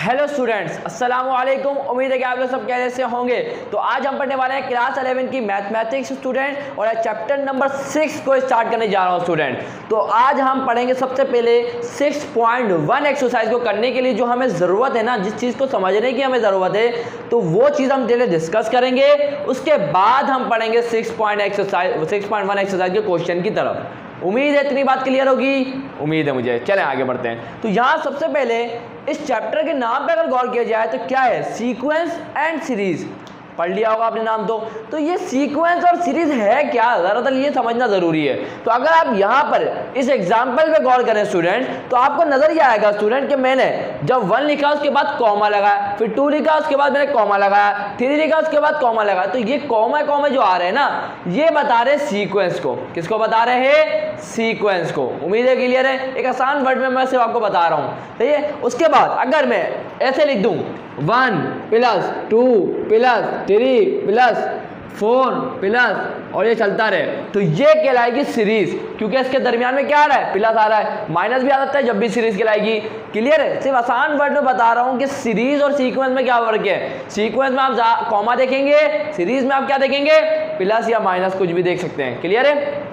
Hello students, अस्सलाम वालेकुम। उम्मीद है कि आप लोग सब कैसे से होंगे। तो आज हम पढ़ने वाले हैं क्लास 11 की मैथमेटिक्स स्टूडेंट और चैप्टर नंबर 6 को स्टार्ट करने जा रहा हूं स्टूडेंट। तो आज हम पढ़ेंगे सबसे पहले 6.1 एक्सरसाइज को करने के लिए जो हमें ज़रूरत है ना, जिस चीज़ को समझने की हमें ज़रूरत है, तो वो चीज़ हम पहले डिस्कस करेंगे। उसके बाद हम पढ़ेंगे 6.1 एक्सरसाइज के क्वेश्चन की तरफ। उम्मीद है इतनी बात क्लियर होगी, उम्मीद है मुझे। चलें आगे बढ़ते हैं। तो यहाँ सबसे पहले इस चैप्टर के नाम पे अगर गौर किया जाए तो क्या है, सीक्वेंस एंड सीरीज। पढ़ लिया होगा आपने नाम। तो ये सीक्वेंस और सीरीज है क्या, दरअसल ये समझना जरूरी है। तो अगर आप यहाँ पर इस एग्जांपल पे गौर करें स्टूडेंट, तो आपको नजर ये आएगा स्टूडेंट कि मैंने जब 1 लिखा उसके बाद कॉमा लगाया, फिर 2 लिखा उसके बाद मैंने कॉमा लगाया, 3 लिखा उसके बाद कॉमा लगाया। तो ये कॉमा कॉमा जो आ रहे हैं ना, ये बता रहे सीक्वेंस को। किसको बता रहे हैं? सीक्वेंस को। उम्मीद है क्लियर है। एक आसान वर्ड में मैं सिर्फ आपको बता रहा हूँ, ठीक है। उसके बाद अगर मैं ऐसे लिख दूं 1 + 2 + 3 + 4 प्लस और ये चलता रहे, तो ये कहलाएगी सीरीज। क्योंकि इसके दरमियान में क्या आ रहा है, प्लस आ रहा है, माइनस भी आ सकता है, जब भी सीरीज कहलाएगी। क्लियर है। सिर्फ आसान वर्ड में बता रहा हूं कि सीरीज और सीक्वेंस में क्या फर्क है। सीक्वेंस में आप कॉमा देखेंगे, सीरीज में आप क्या देखेंगे, प्लस या माइनस कुछ भी देख सकते हैं। क्लियर है।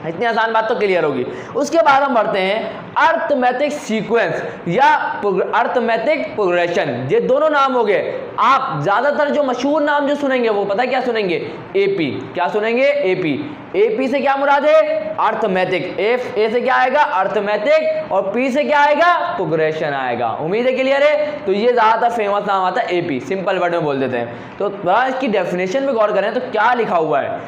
इतनी आसान बात तो क्लियर होगी। उसके बाद हम बढ़ते हैं अर्थमेटिक सीक्वेंस या अर्थमेटिक प्रोग्रेशन। ये दोनों नाम हो गए। आप ज्यादातर जो मशहूर नाम जो सुनेंगे वो पता है क्या सुनेंगे, एपी। क्या सुनेंगे? एपी। एपी से क्या मुराद है? अर्थमेटिक। ए से क्या आएगा? अर्थमेटिक। और पी से क्या आएगा? प्रोग्रेशन आएगा। उम्मीद है क्लियर है। तो ये ज्यादातर फेमस नाम आता है एपी, सिंपल वर्ड में बोल देते हैं। तो इसकी डेफिनेशन में गौर करें तो क्या लिखा हुआ है,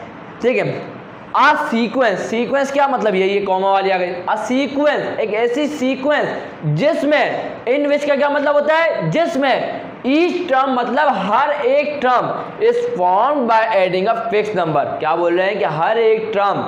ठीक है। आ सीक्वेंस, सीक्वेंस क्या मतलब ये कॉमा वाली आ गई। आ सीक्वेंस एक ऐसी सीक्वेंस जिसमें, इन विच का क्या मतलब होता है, जिसमें ईच टर्म मतलब हर एक term is formed by adding a fix number. क्या बोल रहे हैं कि हर एक टर्म,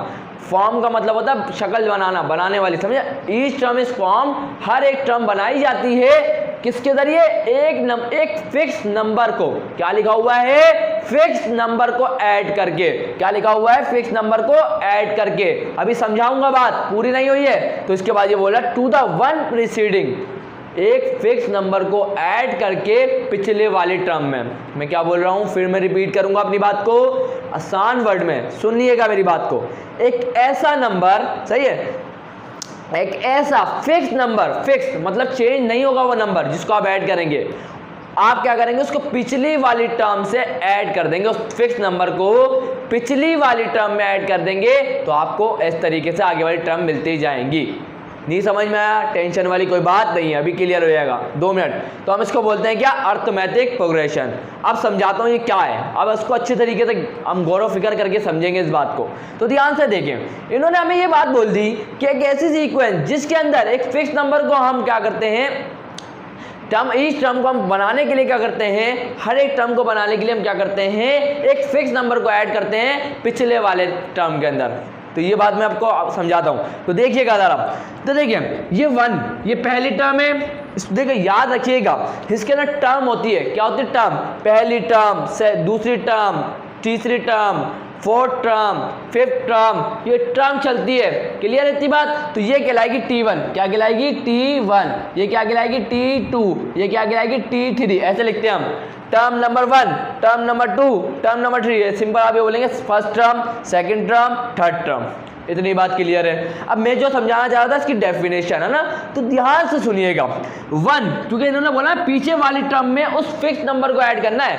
फॉर्म का मतलब होता है शक्ल बनाना, बनाने वाली, समझे। ईच टर्म इज फॉर्म, हर एक टर्म बनाई जाती है किसके जरिए, एक फिक्स नंबर को। क्या लिखा हुआ है? फिक्स नंबर को ऐड करके। क्या लिखा हुआ है? फिक्स नंबर को ऐड करके। अभी समझाऊंगा, बात पूरी नहीं हुई है। तो इसके बाद ये बोला टू द वन प्रीसीडिंग, एक फिक्स नंबर को ऐड करके पिछले वाले टर्म में। मैं क्या बोल रहा हूं, फिर मैं रिपीट करूंगा अपनी बात को आसान वर्ड में, सुनिएगा मेरी बात को। एक ऐसा नंबर, सही है, एक ऐसा फिक्स नंबर, फिक्स मतलब चेंज नहीं होगा वो नंबर जिसको आप ऐड करेंगे। आप क्या करेंगे, उसको पिछली वाली टर्म से ऐड कर देंगे। उस फिक्स नंबर को पिछली वाली टर्म में ऐड कर देंगे, तो आपको इस तरीके से आगे वाली टर्म मिलती जाएंगी। नहीं समझ में आया? टेंशन वाली कोई बात नहीं है, अभी क्लियर हो जाएगा, 2 मिनट। तो हम इसको बोलते हैं क्या, अर्थमेटिक प्रोग्रेशन। अब समझाता हूँ ये क्या है। अब इसको अच्छे तरीके से हम गौर फिक्र करके समझेंगे इस बात को। तो ध्यान से देखें, इन्होंने हमें ये बात बोल दी कि एक ऐसी सीक्वेंस जिसके अंदर एक फिक्स नंबर को हम क्या करते हैं, टर्म, इस टर्म को हम बनाने के लिए क्या करते हैं, हर एक टर्म को बनाने के लिए हम क्या करते हैं, एक फिक्स नंबर को ऐड करते हैं पिछले वाले टर्म के अंदर। तो ये बात मैं आपको समझाता हूं। तो देखिएगा जरा, तो देखिए ये 1, ये पहली टर्म है। देखिए याद रखिएगा, इसके अंदर टर्म होती है। क्या होती है? टर्म। पहली टर्म से दूसरी टर्म, तीसरी term, 4th term, 5th term, ये टर्म चलती है। क्लियर है इतनी बात? तो ये कहलाएगी T1। क्या कहलाएगी? T1। ये क्या कहलाएगी? T2। ये क्या कहलाएगी? T3। ऐसे लिखते हैं हम, term number 1, term number 2, term number 3। Simple आप ये बोलेंगे first term, second term, third term. इतनी बात क्लियर है। अब मैं जो समझाना चाह रहा था इसकी डेफिनेशन है ना, तो ध्यान से सुनिएगा। 1, क्योंकि इन्होंने बोला पीछे वाली टर्म में उस फिक्स नंबर को ऐड करना है।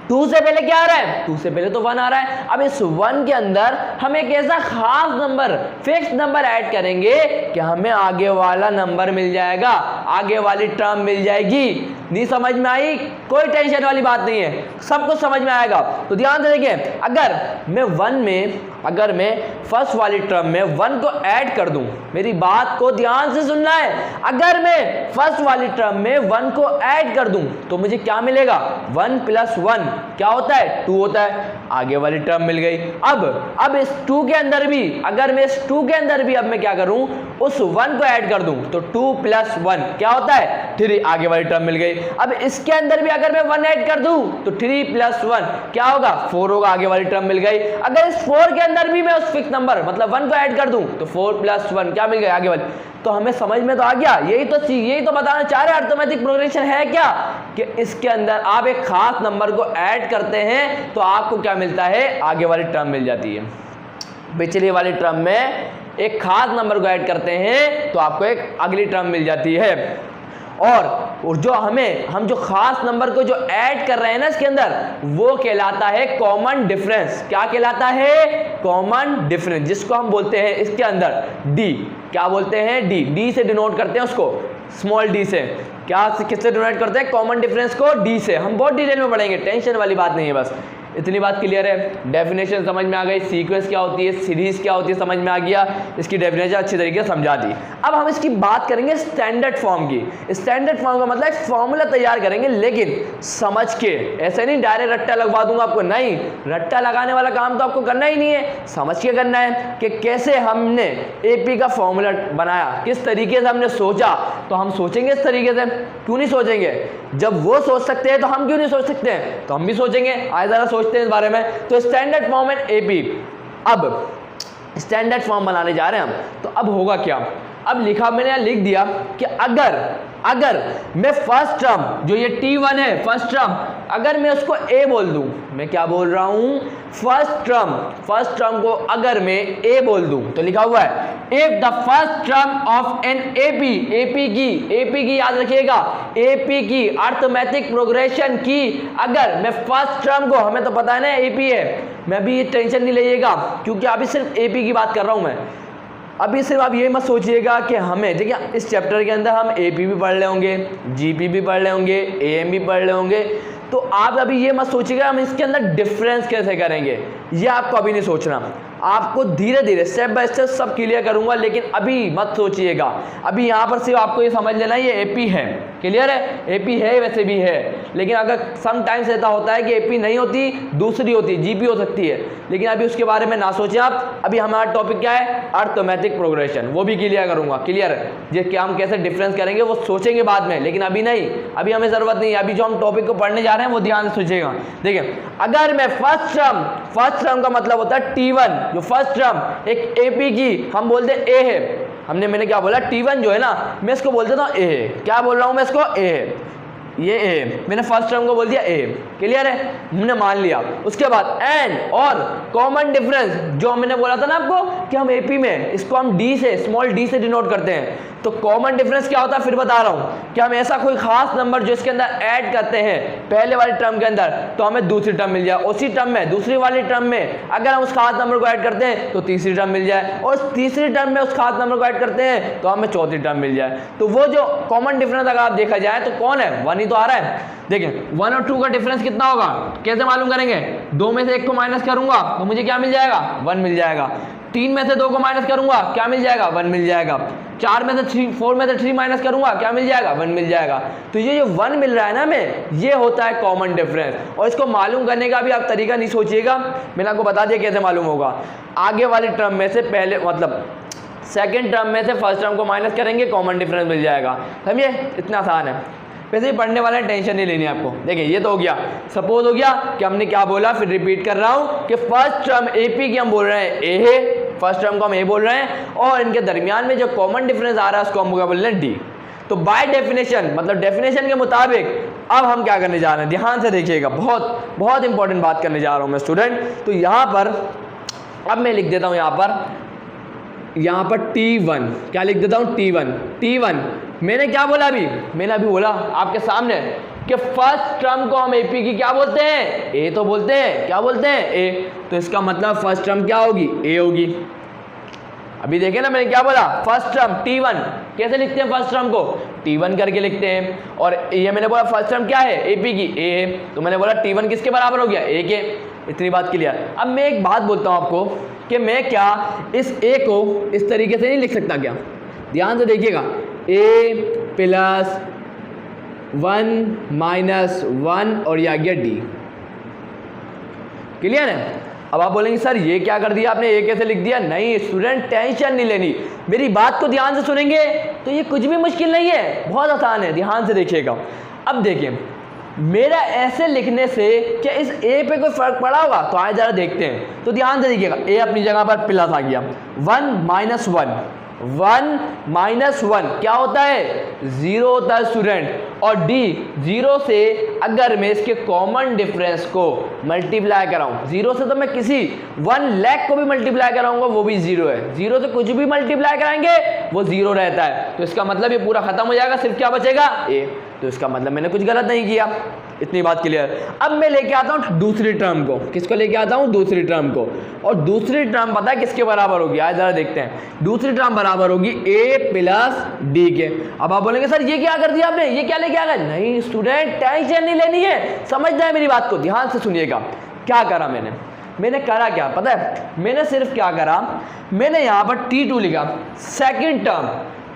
2 से पहले क्या आ रहा है? 2 से पहले तो 1 आ रहा है। अब इस 1 के अंदर हम एक ऐसा खास नंबर, फिक्स नंबर ऐड करेंगे कि हमें आगे वाला नंबर मिल जाएगा, आगे वाली टर्म मिल जाएगी। नहीं समझ में आई? कोई टेंशन वाली बात नहीं है, सब कुछ समझ में आएगा। तो ध्यान से देखिए, अगर मैं फर्स्ट वाली टर्म में 1 को ऐड कर दूं, मेरी बात को ध्यान से सुनना है। अगर मैं फर्स्ट वाली टर्म में 1 को ऐड कर दूं तो मुझे क्या मिलेगा? 1 + 1 क्या होता है? 2 होता है। आगे वाली टर्म मिल गई। अब इस 2 के अंदर भी, अगर मैं इस 2 के अंदर भी अब मैं क्या करूं, उस 1 को ऐड कर दूं तो 2 + 1 क्या होता है? 3। आगे वाली टर्म मिल गई। अब इसके अंदर भी अगर मैं 1 ऐड कर दूं तो 3 + 1 क्या होगा 4 होगा, आगे वाली टर्म मिल गई। अगर इस 4 के अंदर भी मैं उस फिक्स नंबर मतलब 1 को ऐड कर दूं तो 4 + 1 क्या मिल गया, आगे वाली। तो हमें समझ में तो आ गया, यही तो बताना चाह रहे अरिथमेटिक प्रोग्रेशन है क्या, कि इसके अंदर आप एक खास नंबर को ऐड करते हैं तो आपको क्या मिलता है, आगे वाली टर्म मिल जाती है। पिछली वाली टर्म में एक खास नंबर को ऐड करते हैं तो आपको एक अगली टर्म मिल जाती है। और जो हम जो खास नंबर को जो ऐड कर रहे हैं ना इसके अंदर, वो कहलाता है कॉमन डिफरेंस। क्या कहलाता है, कॉमन डिफरेंस, जिसको हम बोलते हैं इसके अंदर डी। क्या बोलते हैं, डी से डिनोट करते हैं उसको, स्मॉल डी से। क्या किससे डिनोट करते हैं, कॉमन डिफरेंस को डी से। हम बहुत डिटेल में पढ़ेंगे, टेंशन वाली बात नहीं है, बस इतनी बात क्लियर है। डेफिनेशन समझ में आ गई, सीक्वेंस क्या होती है, सीरीज क्या होती है समझ में आ गया, इसकी डेफिनेशन अच्छी तरीके से समझा दी। अब हम इसकी बात करेंगे स्टैंडर्ड फॉर्म की। स्टैंडर्ड फॉर्म का मतलब एक फॉर्मूला तैयार करेंगे, लेकिन समझ के, ऐसे नहीं डायरेक्ट रट्टा लगवा दूंगा आपको, नहीं, रट्टा लगाने वाला काम तो आपको करना ही नहीं है, समझ के करना है कि कैसे हमने एपी का फॉर्मूला बनाया, किस तरीके से हमने सोचा। तो हम सोचेंगे इस तरीके से, क्यों नहीं सोचेंगे, जब वो सोच सकते हैं तो हम क्यों नहीं सोच सकते हैं, तो हम भी सोचेंगे। आए जरा सोचते हैं इस बारे में। तो स्टैंडर्ड फॉर्म एंड एपी, अब स्टैंडर्ड फॉर्म बनाने जा रहे हैं हम, तो अब होगा क्या, अब मैंने लिख दिया कि अगर मैं फर्स्ट टर्म जो ये T1 है फर्स्ट टर्म, अगर मैं उसको A बोल दूं, मैं क्या बोल रहा हूं, फर्स्ट टर्म को अगर मैं A बोल दूं तो लिखा हुआ है if the first term of an AP की याद रखिएगा, एपी की अरिथमेटिक प्रोग्रेशन की, अगर मैं फर्स्ट टर्म को, हमें तो पता है ना एपी है, मैं भी ये टेंशन नहीं लीजिएगा क्योंकि अभी सिर्फ एपी की बात कर रहा हूं मैं। अभी सिर्फ आप ये मत सोचिएगा कि हमें, देखिए इस चैप्टर के अंदर हम एपी भी पढ़ रहे होंगे, जीपी भी पढ़ रहे होंगे, एएम भी पढ़ रहे होंगे, तो आप अभी ये मत सोचिएगा हम इसके अंदर डिफरेंस कैसे करेंगे, ये आपको अभी नहीं सोचना। आपको धीरे धीरे स्टेप बाय स्टेप सब क्लियर करूंगा, लेकिन अभी मत सोचिएगा। अभी यहाँ पर सिर्फ आपको ये समझ लेना ये एपी है, क्लियर है, एपी है वैसे भी है, लेकिन अगर सम टाइम्स ऐसा होता है कि एपी नहीं होती, दूसरी होती, जीपी हो सकती है, लेकिन अभी उसके बारे में ना सोचें आप। अभी हमारा टॉपिक क्या है, अरिथमेटिक प्रोग्रेशन, वो भी क्लियर करूंगा, क्लियर है, ये क्या हम कैसे डिफरेंस करेंगे वो सोचेंगे बाद में, लेकिन अभी नहीं, अभी हमें जरूरत नहीं है। अभी जो हम टॉपिक को पढ़ने जा रहे हैं वो ध्यान से सोचिएगा। देखिए अगर मैं फर्स्ट टर्म का मतलब होता है T1, जो फर्स्ट टर्म एक एपी की हम बोलते हैं ए है, मैंने क्या बोला, T1 जो है ना, मैं इसको बोल देता हूँ ए है। क्या बोल रहा हूँ मैं इसको, ए है, ये ए, मैंने फर्स्ट टर्म को बोल दिया ए, क्लियर है, हमने मान लिया। उसके बाद एंड और कॉमन डिफरेंस, जो मैंने बोला था ना आपको कि हम एपी में इसको हम डी से, स्मॉल डी से डिनोट करते हैं, तो कॉमन डिफरेंस क्या होता है फिर बता रहा हूं कि हम ऐसा कोई खास नंबर जो इसके अंदर ऐड करते हैं पहले वाली टर्म के अंदर, तो हमें दूसरी टर्म मिल जाए, उसी टर्म में दूसरी वाली टर्म में अगर हम उस खास नंबर को ऐड करते हैं तो तीसरी टर्म मिल जाए, और उस तीसरी टर्म में उस खास नंबर को ऐड करते हैं तो हमें चौथी टर्म मिल जाए। तो वो जो कॉमन डिफरेंस अगर आप देखा जाए तो कौन है, 1 ही तो आ रहा है। देखिए 1 और 2 का डिफरेंस कितना होगा, कैसे मालूम करेंगे, 2 में से 1 को माइनस करूंगा तो मुझे क्या मिल जाएगा, 1 मिल जाएगा। 3 में से 2 को माइनस करूंगा क्या मिल जाएगा, 1 मिल जाएगा। 4 में से 3 माइनस करूंगा क्या मिल जाएगा, 1 मिल जाएगा। तो ये जो 1 मिल रहा है ना हमें, ये होता है कॉमन डिफरेंस, और इसको मालूम करने का भी आप तरीका नहीं सोचिएगा, मैंने आपको बता दिया कैसे मालूम होगा। आगे वाली टर्म में से पहले मतलब सेकेंड टर्म में से फर्स्ट टर्म को माइनस करेंगे, कॉमन डिफरेंस मिल जाएगा, समझे, इतना आसान है। वैसे ही पढ़ने वाले टेंशन नहीं लेनी आपको। देखिए ये तो हो गया, सपोज हो गया कि हमने क्या बोला, फिर रिपीट कर रहा हूं कि फर्स्ट टर्म एपी की हम बोल रहे हैं ए है, फर्स्ट टर्म को हम ए बोल रहे हैं, और इनके दरमियान में जो कॉमन डिफरेंस आ रहा है उसको हम क्या बोल रहे हैं, डी। तो बाय डेफिनेशन, मतलब डेफिनेशन के मुताबिक अब हम क्या करने जा रहे हैं, ध्यान से देखिएगा, बहुत बहुत इंपॉर्टेंट बात करने जा रहा हूं मैं स्टूडेंट। तो यहाँ पर अब मैं लिख देता हूँ यहाँ पर T1, क्या लिख देता हूँ, T1। मैंने क्या बोला अभी, मैंने अभी बोला आपके सामने कि फर्स्ट टर्म को हम एपी की क्या बोलते हैं, ए तो बोलते हैं, क्या बोलते हैं, ए। तो इसका मतलब फर्स्ट टर्म क्या होगी, ए होगी। अभी देखें ना मैंने क्या बोला, फर्स्ट टर्म T1, कैसे लिखते हैं फर्स्ट टर्म को, T1 करके लिखते हैं, और ये मैंने बोला फर्स्ट टर्म क्या है, एपी की ए है, तो मैंने बोला T1 किसके बराबर हो गया, ए के। इतनी बात क्लियर। अब मैं एक बात बोलता हूँ आपको कि मैं क्या इस ए को इस तरीके से नहीं लिख सकता क्या, ध्यान से देखिएगा, a + 1 - 1 और ये आ गया डी, क्लियर है। अब आप बोलेंगे सर ये क्या कर दिया आपने, ये कैसे लिख दिया, नहीं स्टूडेंट टेंशन नहीं लेनी, मेरी बात को ध्यान से सुनेंगे तो ये कुछ भी मुश्किल नहीं है, बहुत आसान है, ध्यान से देखिएगा। अब देखिए मेरा ऐसे लिखने से क्या इस ए पे कोई फर्क पड़ा होगा, तो आए जरा देखते हैं। तो ध्यान से देखिएगा, ए अपनी जगह पर प्लस आ गया, 1 माइनस 1, 1 माइनस 1 क्या होता है, 0 होता है स्टूडेंट। और डी 0 से अगर मैं इसके कॉमन डिफरेंस को मल्टीप्लाई कराऊं, 0 से तो मैं किसी 1 लाख को भी मल्टीप्लाई कराऊंगा वो भी 0 है, 0 से कुछ भी मल्टीप्लाई कराएंगे वो 0 रहता है। तो इसका मतलब ये पूरा खत्म हो जाएगा, सिर्फ क्या बचेगा, ए। तो इसका मतलब मैंने कुछ गलत नहीं किया, इतनी बात क्लियर। अब मैं लेके आता हूं दूसरी टर्म को, किसको लेके आता हूं, दूसरी टर्म को। और दूसरी टर्म पता है किसके बराबर होगी, आज जरा देखते हैं। दूसरी टर्म बराबर होगी a प्लस डी के। अब आप बोलेंगे सर ये क्या कर दिया आपने, ये क्या लेके आ गए। नहीं स्टूडेंट, टेंशन नहीं लेनी है, समझना है मेरी बात को, ध्यान से सुनिएगा। क्या करा मैंने करा क्या पता है, मैंने सिर्फ क्या करा, मैंने यहाँ पर T2 लिखा, सेकंड टर्म।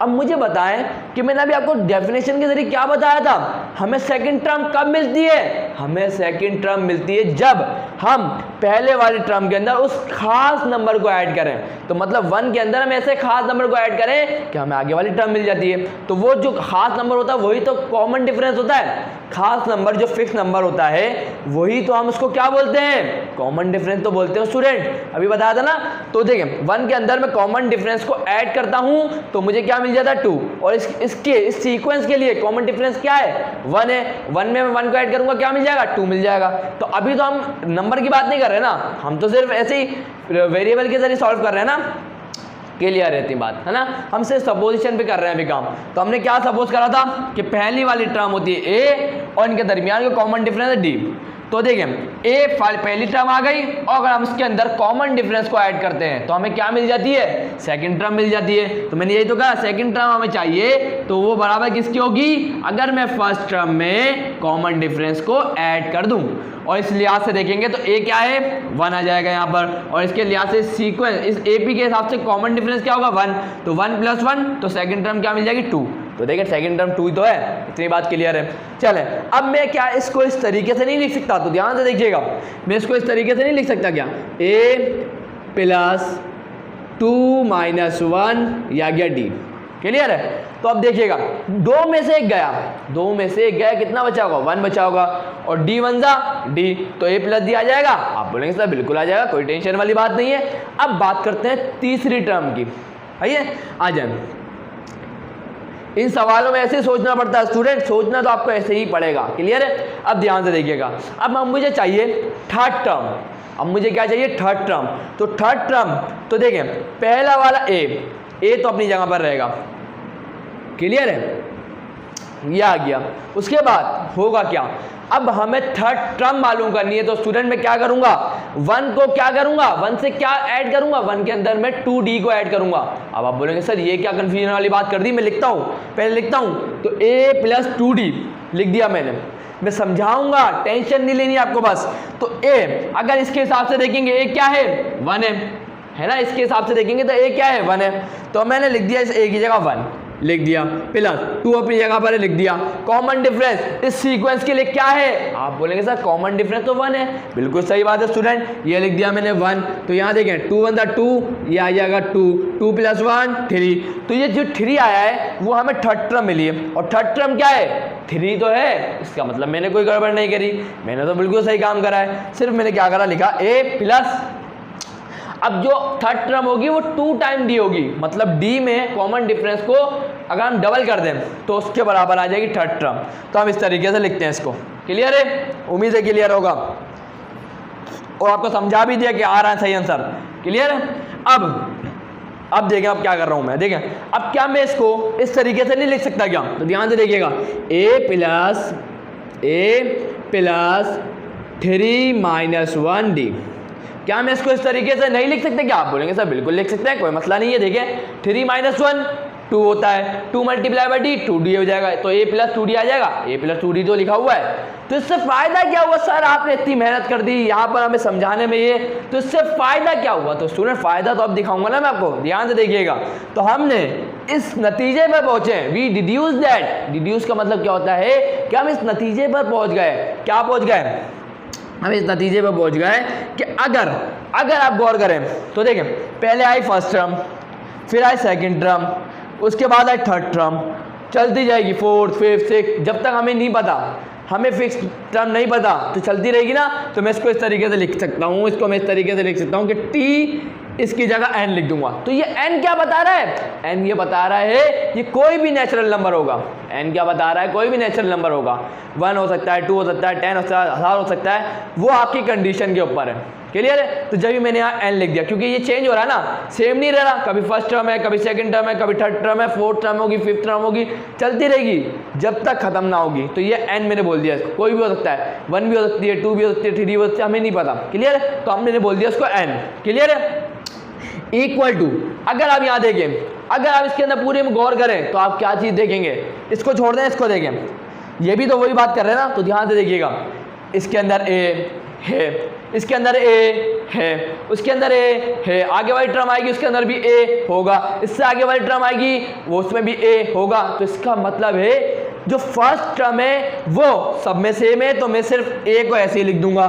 अब मुझे बताएं कि मैंने अभी आपको डेफिनेशन के जरिए क्या बताया था, हमें सेकंड टर्म कब मिलती है, हमें सेकंड टर्म मिलती है जब हम पहले वाले टर्म के अंदर उस खास नंबर को ऐड करें। तो मतलब 1 के अंदर हम ऐसे खास नंबर को ऐड करें कि हमें आगे वाली टर्म मिल जाती है। तो वो जो खास नंबर होता है वही तो कॉमन डिफरेंस होता है। खास नंबर जो फिक्स नंबर होता है वही तो हम उसको क्या बोलते हैं, कॉमन डिफरेंस तो बोलते हैं स्टूडेंट, अभी बताया था ना। तो देखिए 1 के अंदर मैं कॉमन डिफरेंस को ऐड करता हूं तो मुझे क्या मिल जाता है, 2। और इस सीक्वेंस के लिए कॉमन डिफरेंस क्या है, 1 है। 1 में मैं 1 को ऐड करूंगा, क्या मिल जाएगा, 2 मिल जाएगा। तो अभी तो हम नंबर की बात नहीं कर रहे ना, हम तो सिर्फ ऐसे ही वेरिएबल के जरिए सॉल्व कर रहे हैं ना, क्लियर रहती बात है ना। हम सिर्फ सपोजिशन पे कर रहे हैं अभी काम। तो हमने क्या सपोज करा था कि पहली वाली टर्म होती है ए और इनके दरमियान का कॉमन डिफरेंस है डी। तो देखें ए पहली टर्म आ गई और अगर हम इसके अंदर कॉमन डिफरेंस को ऐड करते हैं तो हमें क्या मिल जाती है, सेकंड टर्म मिल जाती है। तो मैंने यही तो कहा सेकंड टर्म हमें चाहिए, तो वो बराबर किसकी होगी, अगर मैं फर्स्ट टर्म में कॉमन डिफरेंस को ऐड कर दूं। और इस लिहाज से देखेंगे तो ए क्या है, 1 आ जाएगा यहाँ पर। और इसके लिहाज से सीक्वेंस इस एपी के हिसाब से कॉमन डिफरेंस क्या होगा, 1। तो 1 प्लस 1 तो सेकंड टर्म क्या मिल जाएगी, 2। तो देखिए सेकंड टर्म 2 ही तो है, इतनी बात क्लियर है। चले अब मैं क्या इसको इस तरीके से नहीं लिख सकता, तो ध्यान से देखिएगा, मैं इसको इस तरीके से नहीं लिख सकता क्या, a प्लस 2 माइनस 1 या गया डी, क्लियर है। तो अब देखिएगा 2 में से 1 गया, 2 में से 1 गया, कितना बचा होगा, 1 बचा होगा। और डी 1 जा डी, तो a प्लस डी आ जाएगा। आप बोलेंगे सर बिल्कुल आ जाएगा, कोई टेंशन वाली बात नहीं है। अब बात करते हैं तीसरी टर्म की, आइए आ जाए। इन सवालों में ऐसे सोचना पड़ता है स्टूडेंट, सोचना तो आपको ऐसे ही पड़ेगा, क्लियर है। अब ध्यान से देखिएगा, अब मुझे चाहिए थर्ड टर्म। अब मुझे क्या चाहिए, थर्ड टर्म। तो थर्ड टर्म तो देखें पहला वाला ए तो अपनी जगह पर रहेगा, क्लियर है, ये आ गया। उसके बाद होगा क्या, अब हमें थर्ड टर्म मालूम करनी है। तो स्टूडेंट मैं क्या करूंगा, 1 को क्या करूंगा, 1 से क्या ऐड करूंगा, 1 के अंदर मैं 2d को ऐड करूंगा। अब आप बोलेंगे सर ये क्या कंफ्यूजन वाली बात कर दी, मैं लिखता हूं, पहले लिखता हूं। तो a प्लस 2d लिख दिया मैंने, मैं समझाऊंगा, टेंशन नहीं लेनी आपको बस। तो a अगर इसके हिसाब से देखेंगे a क्या है, 1 है ना, इसके हिसाब से देखेंगे तो a क्या है, 1 है। तो मैंने लिख दिया इस a की जगह 1 लिख दिया, प्लस 2 अपनी जगह पर लिख दिया। कॉमन डिफरेंस इस सीक्वेंस के लिए क्या है, आप बोलेंगे सर कॉमन डिफरेंस तो 1 है, बिल्कुल सही बात है स्टूडेंट, ये लिख दिया मैंने 1। तो यहाँ देखें 2 1 2, ये आ जाएगा 2, 2 प्लस 1 3। तो ये जो 3 आया है वो हमें थर्ड टर्म मिली है, और थर्ड टर्म क्या है, 3 तो है। इसका मतलब मैंने कोई गड़बड़ नहीं करी, मैंने तो बिल्कुल सही काम करा है। सिर्फ मैंने क्या करा, लिखा a प्लस, अब जो थर्ड टर्म होगी वो 2 टाइम डी होगी, मतलब डी में कॉमन डिफरेंस को अगर हम डबल कर दें तो उसके बराबर आ जाएगी थर्ड टर्म। तो हम इस तरीके से लिखते हैं इसको, क्लियर है, उम्मीद है क्लियर होगा। और आपको समझा भी दिया कि आ रहा है सही आंसर, क्लियर है। अब देखें अब क्या कर रहा हूं मैं, देखें अब क्या मैं इसको इस तरीके से नहीं लिख सकता क्या, तो ध्यान से देखिएगा, a प्लस 3 माइनस 1d, क्या मैं इसको इस तरीके से नहीं लिख सकते क्या, आप बोलेंगे सर बिल्कुल लिख सकते हैं, कोई मसला नहीं है। देखिए 3 माइनस 1 2 होता है, 2 मल्टीप्लाई बाई डी 2d हो जाएगा, तो a प्लस 2d आ जाएगा, a प्लस 2d तो लिखा हुआ है। तो इससे फायदा क्या हुआ, सर आपने इतनी मेहनत कर दी यहाँ पर हमें समझाने में, ये तो इससे फायदा क्या हुआ, तो स्टूडेंट फायदा तो अब दिखाऊंगा ना मैं आपको, ध्यान से देखिएगा। तो हमने इस नतीजे पर पहुंचे, वी डिड्यूस दैट, डिड्यूस का मतलब क्या होता है कि हम इस नतीजे पर पहुंच गए, क्या पहुंच गए, हम इस नतीजे पर पहुंच गए कि अगर आप गौर करें तो देखें पहले आई फर्स्ट टर्म, फिर आई सेकंड टर्म, उसके बाद आई थर्ड टर्म, चलती जाएगी, फोर्थ फिफ्थ सिक्स, जब तक हमें नहीं पता, हमें फिक्स टर्म नहीं पता तो चलती रहेगी ना। तो मैं इसको इस तरीके से लिख सकता हूँ, इसको मैं इस तरीके से लिख सकता हूँ कि t इसकी जगह n लिख दूंगा। तो ये n क्या बता रहा है? n ये बता रहा है ये कोई भी नेचुरल नंबर होगा। n क्या बता रहा है? कोई भी नेचुरल नंबर होगा। 1 हो सकता है, 2 हो सकता है, 10 हो सकता है, 1000 हो सकता है, वो आपकी कंडीशन के ऊपर है। क्लियर है? तो जब भी मैंने यहाँ n लिख दिया, क्योंकि ये चेंज हो रहा है ना, सेम नहीं रह रहा, कभी फर्स्ट टर्म है, कभी सेकंड टर्म है, कभी थर्ड टर्म है, फोर्थ टर्म होगी, फिफ्थ टर्म होगी, चलती रहेगी जब तक खत्म ना होगी। तो ये n मैंने बोल दिया, कोई भी हो सकता है, 1 भी हो सकती है, 2 भी हो सकती है, 3 भी हो सकती है, हमें नहीं पता। क्लियर है? तो हमने बोल दिया इसको n। क्लियर है? इक्वल टू, अगर आप यहाँ देखें, अगर आप इसके अंदर पूरे में गौर करें तो आप क्या चीज़ देखेंगे, इसको छोड़ दें, इसको देखें, ये भी तो वही बात कर रहे हैं ना। तो ध्यान से देखिएगा, इसके अंदर a है, इसके अंदर a है, उसके अंदर a है, आगे वाली टर्म आएगी उसके अंदर भी a होगा, इससे आगे वाली टर्म आएगी वो उसमें भी a होगा। तो इसका मतलब है जो फर्स्ट टर्म है वो सब में सेम है, तो मैं सिर्फ a को ऐसे ही लिख दूंगा,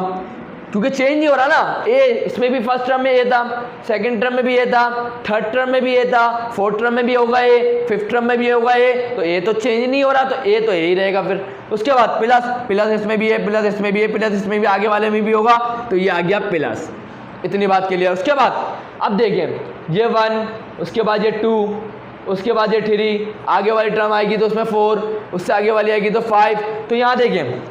क्योंकि चेंज नहीं हो रहा ना। ए इसमें भी फर्स्ट टर्म में ए था, सेकंड टर्म में भी ए था, थर्ड टर्म में भी ए था, फोर्थ टर्म में भी होगा ए, फिफ्थ टर्म में भी होगा ए, तो ए तो चेंज नहीं हो रहा, तो ए तो यही रहेगा। फिर उसके बाद प्लस, प्लस इसमें भी है, प्लस इसमें भी है, प्लस इसमें भी आगे वाले में भी होगा, तो ये आ गया प्लस। इतनी बात के लिए उसके बाद अब देखें, ये 1, उसके बाद ये 2, उसके बाद ये 3, आगे वाली टर्म आएगी तो उसमें 4, उससे आगे वाली आएगी तो 5। तो यहाँ देखें,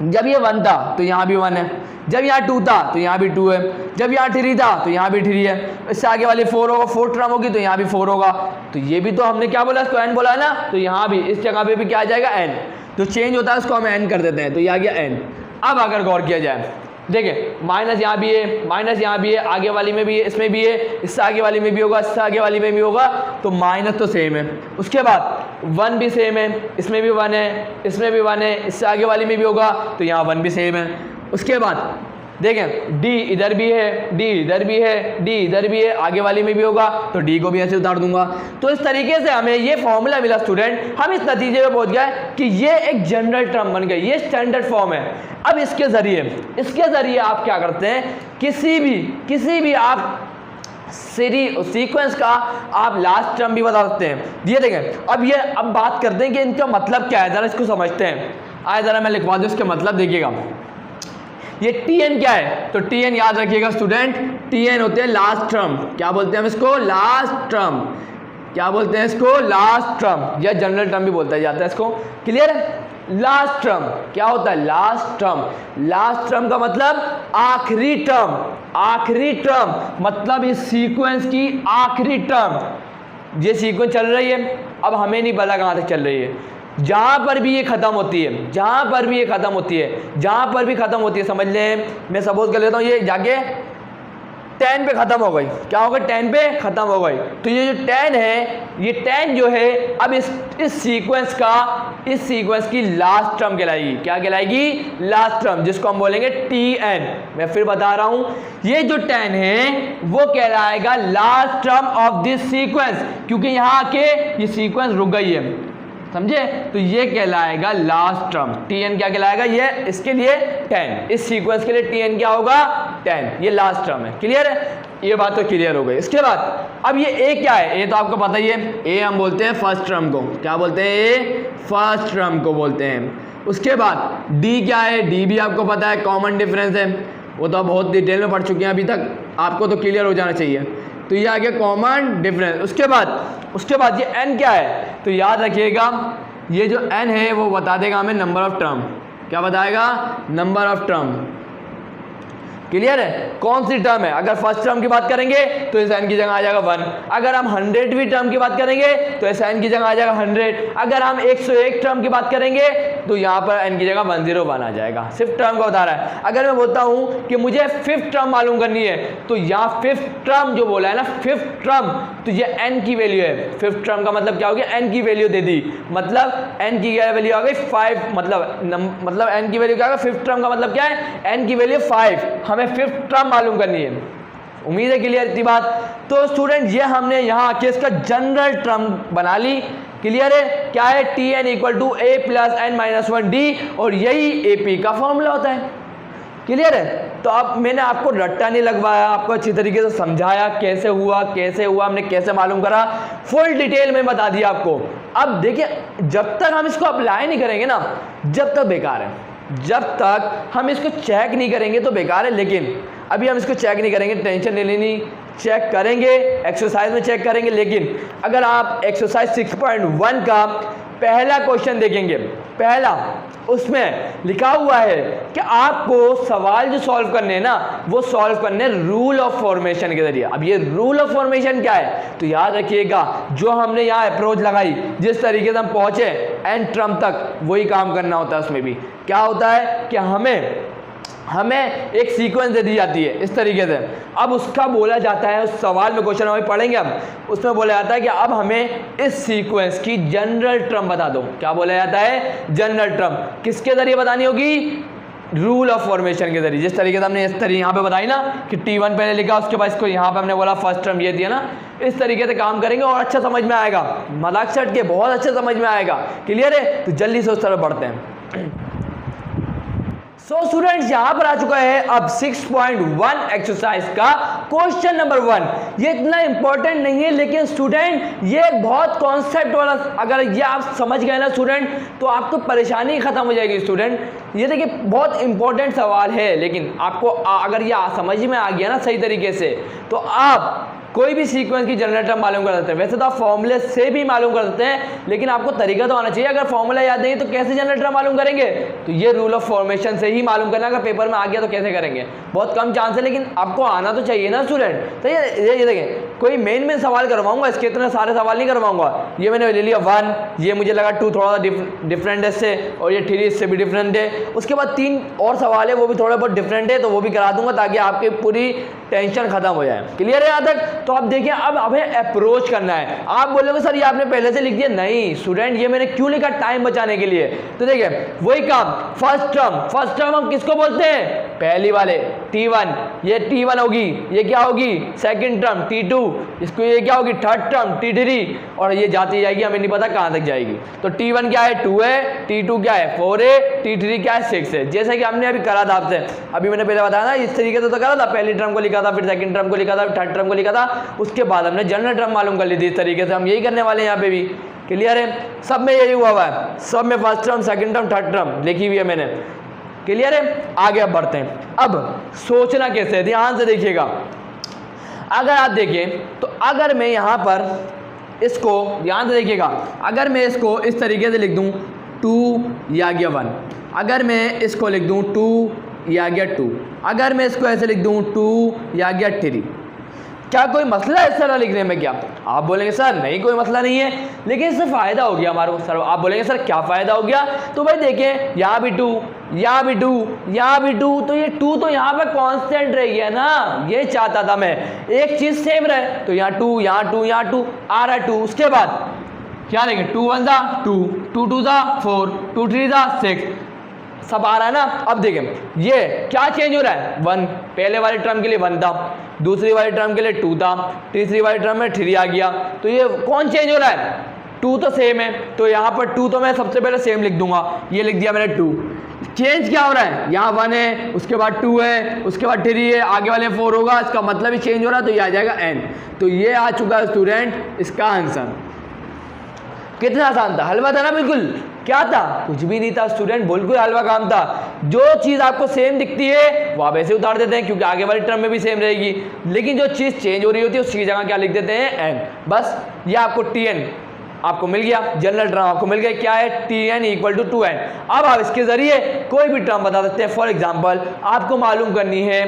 जब ये 1 था तो यहाँ भी 1 है, जब यहाँ 2 था तो यहाँ भी 2 है, जब यहाँ 3 था तो यहाँ भी 3 है, इससे आगे वाली 4 होगा, 4 टर्म होगी तो यहाँ भी 4 होगा। तो ये भी तो हमने क्या बोला, इसको n बोला है ना, तो यहाँ भी इस जगह पे भी क्या आ जाएगा n, जो चेंज होता है उसको हम n कर देते हैं, तो ये आ गया n। अब अगर गौर किया जाए, देखें माइनस यहाँ भी है, माइनस यहाँ भी है, आगे वाली में भी है, इसमें भी है, इससे आगे वाली में भी होगा, इससे आगे वाली में भी होगा, तो माइनस तो सेम है। उसके बाद 1 भी सेम है, इसमें भी 1 है, इसमें भी 1 है, इससे आगे वाली में भी होगा, तो यहाँ 1 भी सेम है। उसके बाद देखें d इधर भी है, d इधर भी है, d इधर भी है, आगे वाली में भी होगा, तो d को भी ऐसे उतार दूंगा। तो इस तरीके से हमें ये फॉर्मूला मिला स्टूडेंट, हम इस नतीजे पे पहुंच गए कि ये एक जनरल टर्म बन गई, ये स्टैंडर्ड फॉर्म है। अब इसके ज़रिए आप क्या करते हैं, किसी भी आप सीक्वेंस का आप लास्ट टर्म भी बता सकते हैं। ये देखें, अब बात करते हैं कि इनका मतलब क्या है, ज़रा इसको समझते हैं। आए ज़रा मैं लिखवा दूँ इसके मतलब, देखिएगा ये Tn क्या है, तो Tn याद रखिएगा स्टूडेंट, Tn होते हैं लास्ट टर्म। क्या बोलते हैं हम इसको, लास्ट टर्म। क्या बोलते हैं इसको, लास्ट टर्म, या जनरल टर्म भी बोलता जाता है इसको। क्लियर है? लास्ट टर्म क्या होता है, लास्ट टर्म। लास्ट टर्म का मतलब आखिरी टर्म, आखिरी टर्म मतलब इस सीक्वेंस की आखिरी टर्म। ये सीक्वेंस चल रही है, अब हमें नहीं पता कहाँ तक चल रही है, जहाँ पर भी ये ख़त्म होती है, जहाँ पर भी ये ख़त्म होती है, जहाँ पर भी ख़त्म होती है, समझ लें, मैं सपोज कर लेता हूँ ये जाके 10 पे ख़त्म हो गई, क्या हो गई, 10 पे ख़त्म हो गई। तो ये जो 10 है, ये 10 जो है अब इस सीक्वेंस की लास्ट टर्म कहलाएगी। क्या कहलाएगी, लास्ट टर्म, जिसको हम बोलेंगे Tn। मैं फिर बता रहा हूँ, ये जो 10 है वो कहलाएगा last term of this sequence, क्योंकि यहाँ आके ये सीक्वेंस रुक गई है, समझे। तो ये कहलाएगा लास्ट टर्म। Tn क्या कहलाएगा, ये इसके लिए 10, इस सीक्वेंस के लिए Tn क्या होगा, 10, ये लास्ट टर्म है। क्लियर है, ये बात तो क्लियर हो गई। इसके बाद अब ये a क्या है, a तो आपको पता ही है, a हम बोलते हैं फर्स्ट टर्म को। क्या बोलते हैं, a फर्स्ट टर्म को बोलते हैं। उसके बाद d क्या है, d भी आपको पता है, कॉमन डिफरेंस है, वो तो बहुत डिटेल में पढ़ चुके हैं अभी तक, आपको तो क्लियर हो जाना चाहिए। तो ये आ गया कॉमन डिफरेंस। उसके बाद ये n क्या है, तो याद रखिएगा ये जो n है वो बता देगा हमें नंबर ऑफ टर्म। क्या बताएगा, नंबर ऑफ टर्म। क्लियर है, कौन सी टर्म है। अगर फर्स्ट टर्म की बात करेंगे तो इस n की जगह आ जाएगा 1। अगर हम 100वीं टर्म की बात करेंगे तो इस n की जगह आ जाएगा 100। अगर हम 101 टर्म की बात करेंगे तो यहाँ पर n की जगह 101 आ जाएगा। सिर्फ टर्म का बता रहा है। अगर मैं बोलता हूँ कि मुझे फिफ्थ टर्म मालूम करनी है, तो यहाँ फिफ्थ टर्म जो बोला है ना, फिफ्थ टर्म, तो ये n की वैल्यू है। फिफ्थ टर्म का मतलब क्या हो गया, n की वैल्यू दे दी, मतलब n की वैल्यू आ गई 5, मतलब n की वैल्यू क्या होगा, फिफ्थ टर्म का मतलब क्या है, n की वैल्यू 5, हमें फिफ्थ टर्म मालूम करनी है। उम्मीद है क्लियर इतनी बात। तो स्टूडेंट ये हमने यहाँ आके इसका जनरल टर्म बना ली। क्लियर है, क्या है, Tn equal to a plus n minus 1d, और यही AP का फॉर्मूला होता है। क्लियर है। तो अब मैंने आपको रट्टा नहीं लगवाया, आपको अच्छी तरीके से समझाया कैसे हुआ, हमने कैसे मालूम करा, फुल डिटेल में बता दिया आपको। अब देखिए, जब तक हम इसको अप्लाई नहीं करेंगे ना, जब तक बेकार है। जब तक हम इसको चेक नहीं करेंगे तो बेकार है। लेकिन अभी हम इसको चेक नहीं करेंगे, टेंशन नहीं लेनी, चेक करेंगे, एक्सरसाइज में चेक करेंगे। लेकिन अगर आप एक्सरसाइज 6.1 का पहला क्वेश्चन देखेंगे, पहला उसमें लिखा हुआ है कि आपको सवाल जो सॉल्व करने हैं ना, वो सॉल्व करने रूल ऑफ फॉर्मेशन के जरिए। अब ये रूल ऑफ फॉर्मेशन क्या है, तो याद रखिएगा, जो हमने यहाँ अप्रोच लगाई, जिस तरीके से हम पहुंचे एंड ट्रम तक, वही काम करना होता है। उसमें भी क्या होता है कि हमें एक सीक्वेंस दे दी जाती है इस तरीके से। अब उसका बोला जाता है, उस सवाल में क्वेश्चन हम पढ़ेंगे, हम उसमें बोला जाता है कि अब हमें इस सीक्वेंस की जनरल टर्म बता दो। क्या बोला जाता है, जनरल टर्म। किसके जरिए बतानी होगी, रूल ऑफ फॉर्मेशन के जरिए। जिस तरीके से हमने इस तरीके यहाँ पे बताई ना कि T1 पहले लिखा, उसके बाद इसको यहाँ पे हमने बोला फर्स्ट टर्म ये दिया ना, इस तरीके से काम करेंगे और अच्छा समझ में आएगा, मजाक छट के बहुत अच्छा समझ में आएगा। क्लियर है, तो जल्दी से उस तरफ बढ़ते हैं। सो स्टूडेंट्स, यहां पर आ चुका है अब 6.1 एक्सरसाइज का क्वेश्चन नंबर 1। ये इतना इंपॉर्टेंट नहीं है, लेकिन स्टूडेंट ये एक बहुत कॉन्सेप्ट वाला, अगर ये आप समझ गए ना स्टूडेंट, तो आपको परेशानी खत्म हो जाएगी स्टूडेंट। ये देखिए बहुत इंपॉर्टेंट सवाल है, लेकिन आपको अगर ये समझ में आ गया ना सही तरीके से, तो आप कोई भी सीक्वेंस की जनरल टर्म मालूम कर सकते हैं। वैसे तो आप फॉर्मूले से भी मालूम कर सकते हैं, लेकिन आपको तरीका तो आना चाहिए। अगर फॉर्मूला याद नहीं तो कैसे जनरल टर्म मालूम करेंगे, तो ये रूल ऑफ फॉर्मेशन से ही मालूम करना। अगर पेपर में आ गया तो कैसे करेंगे, बहुत कम चांस है, लेकिन आपको आना तो चाहिए ना स्टूडेंट। तो ये देखें, कोई मेन सवाल करवाऊंगा, इसके इतने सारे सवाल नहीं करवाऊंगा। ये मैंने ले लिया 1, ये मुझे लगा 2 थोड़ा सा डिफरेंट है इससे, और ये 3 इससे भी डिफरेंट है। उसके बाद 3 और सवाल है, वो भी थोड़े बहुत डिफरेंट है, तो वो भी करा दूंगा ताकि आपकी पूरी टेंशन खत्म हो जाए। क्लियर है यहाँ तक? तो आप देखिए, अब हमें अप्रोच करना है। आप बोलोगे सर ये आपने पहले से लिख दिया, नहीं स्टूडेंट, ये मैंने क्यों लिखा, टाइम बचाने के लिए। तो देखिए वही काम, फर्स्ट टर्म हम किसको बोलते हैं, पहली वाले T1, ये T1 होगी, ये क्या होगी सेकंड टर्म T2, इसको ये क्या होगी थर्ड टर्म T3, और ये जाती जाएगी, हमें नहीं पता कहां तक जाएगी। तो T1 क्या है 2 है, T2 क्या है 4 है, T3 क्या है 6 है। जैसे कि हमने अभी करा था आपसे, अभी मैंने पहले बताया ना, इस तरीके से तो करा था, पहली टर्म को लिखा था, फिर सेकंड टर्म को लिखा था, थर्ड टर्म को लिखा था, उसके बाद हमने जनरल टर्म मालूम कर ली थी। इस तरीके से हम यही करने वाले हैं यहाँ पे भी। क्लियर है, सब में यही हुआ है, सब में first term second term third term लिखी हुई है मैंने। क्लियर है, आगे अब बढ़ते हैं। अब सोचना कैसे है, ध्यान से देखिएगा। अगर आप देखें तो अगर मैं यहाँ पर इसको ध्यान से देखिएगा, अगर मैं इसको इस तरीके से लिख दूँ 2 या गया 1, अगर मैं इसको लिख दूँ 2 या गया 2, अगर मैं इसको ऐसे लिख दूँ 2 या गया 3, क्या कोई मसला है इस तरह लिखने में? क्या आप बोलेंगे सर नहीं कोई मसला नहीं है, लेकिन इससे फ़ायदा हो गया हमारे को। सर आप बोलेंगे सर क्या फ़ायदा हो गया? तो भाई देखें, यहाँ भी 2, यहाँ भी 2, यहाँ भी 2, तो ये 2 तो यहाँ पर कांस्टेंट रह गया ना, ये चाहता था मैं, एक चीज़ सेम रहे। तो यहाँ 2, यहाँ 2, यहाँ 2 आ रहा है 2, उसके बाद क्या देखें 2 1 दा 2, 2 2 दा 4, 2 3 दा 6, सब आ रहा है ना। अब देखें ये क्या चेंज हो रहा है, 1 पहले वाले टर्म के लिए 1 था, दूसरी वाली टर्म के लिए 2 था, तीसरी वाली टर्म में 3 आ गया। तो ये कौन चेंज हो रहा है, 2 तो सेम है, तो यहाँ पर 2 तो मैं सबसे पहले सेम लिख दूंगा, ये लिख दिया मैंने 2। चेंज क्या हो रहा है, यहाँ 1 है, उसके बाद 2 है, उसके बाद 3 है, आगे वाले 4 होगा, इसका मतलब ही चेंज हो रहा है, तो ये आ जाएगा n। तो ये आ चुका है स्टूडेंट इसका आंसर। कितना आसान था, हलवा था ना बिल्कुल। क्या था, कुछ भी नहीं था स्टूडेंट, बिल्कुल हलवा काम था। जो चीज़ आपको सेम दिखती है वो आप ऐसे उतार देते हैं, क्योंकि आगे वाली टर्म में भी सेम रहेगी, लेकिन जो चीज़ चेंज हो रही होती है उसकी जगह क्या लिख देते हैं, n। बस ये आपको Tn आपको मिल गया, जनरल टर्म आपको मिल गया, क्या है Tn = 2n। अब आप इसके जरिए कोई भी टर्म बता सकते हैं। फॉर एग्जाम्पल आपको मालूम करनी है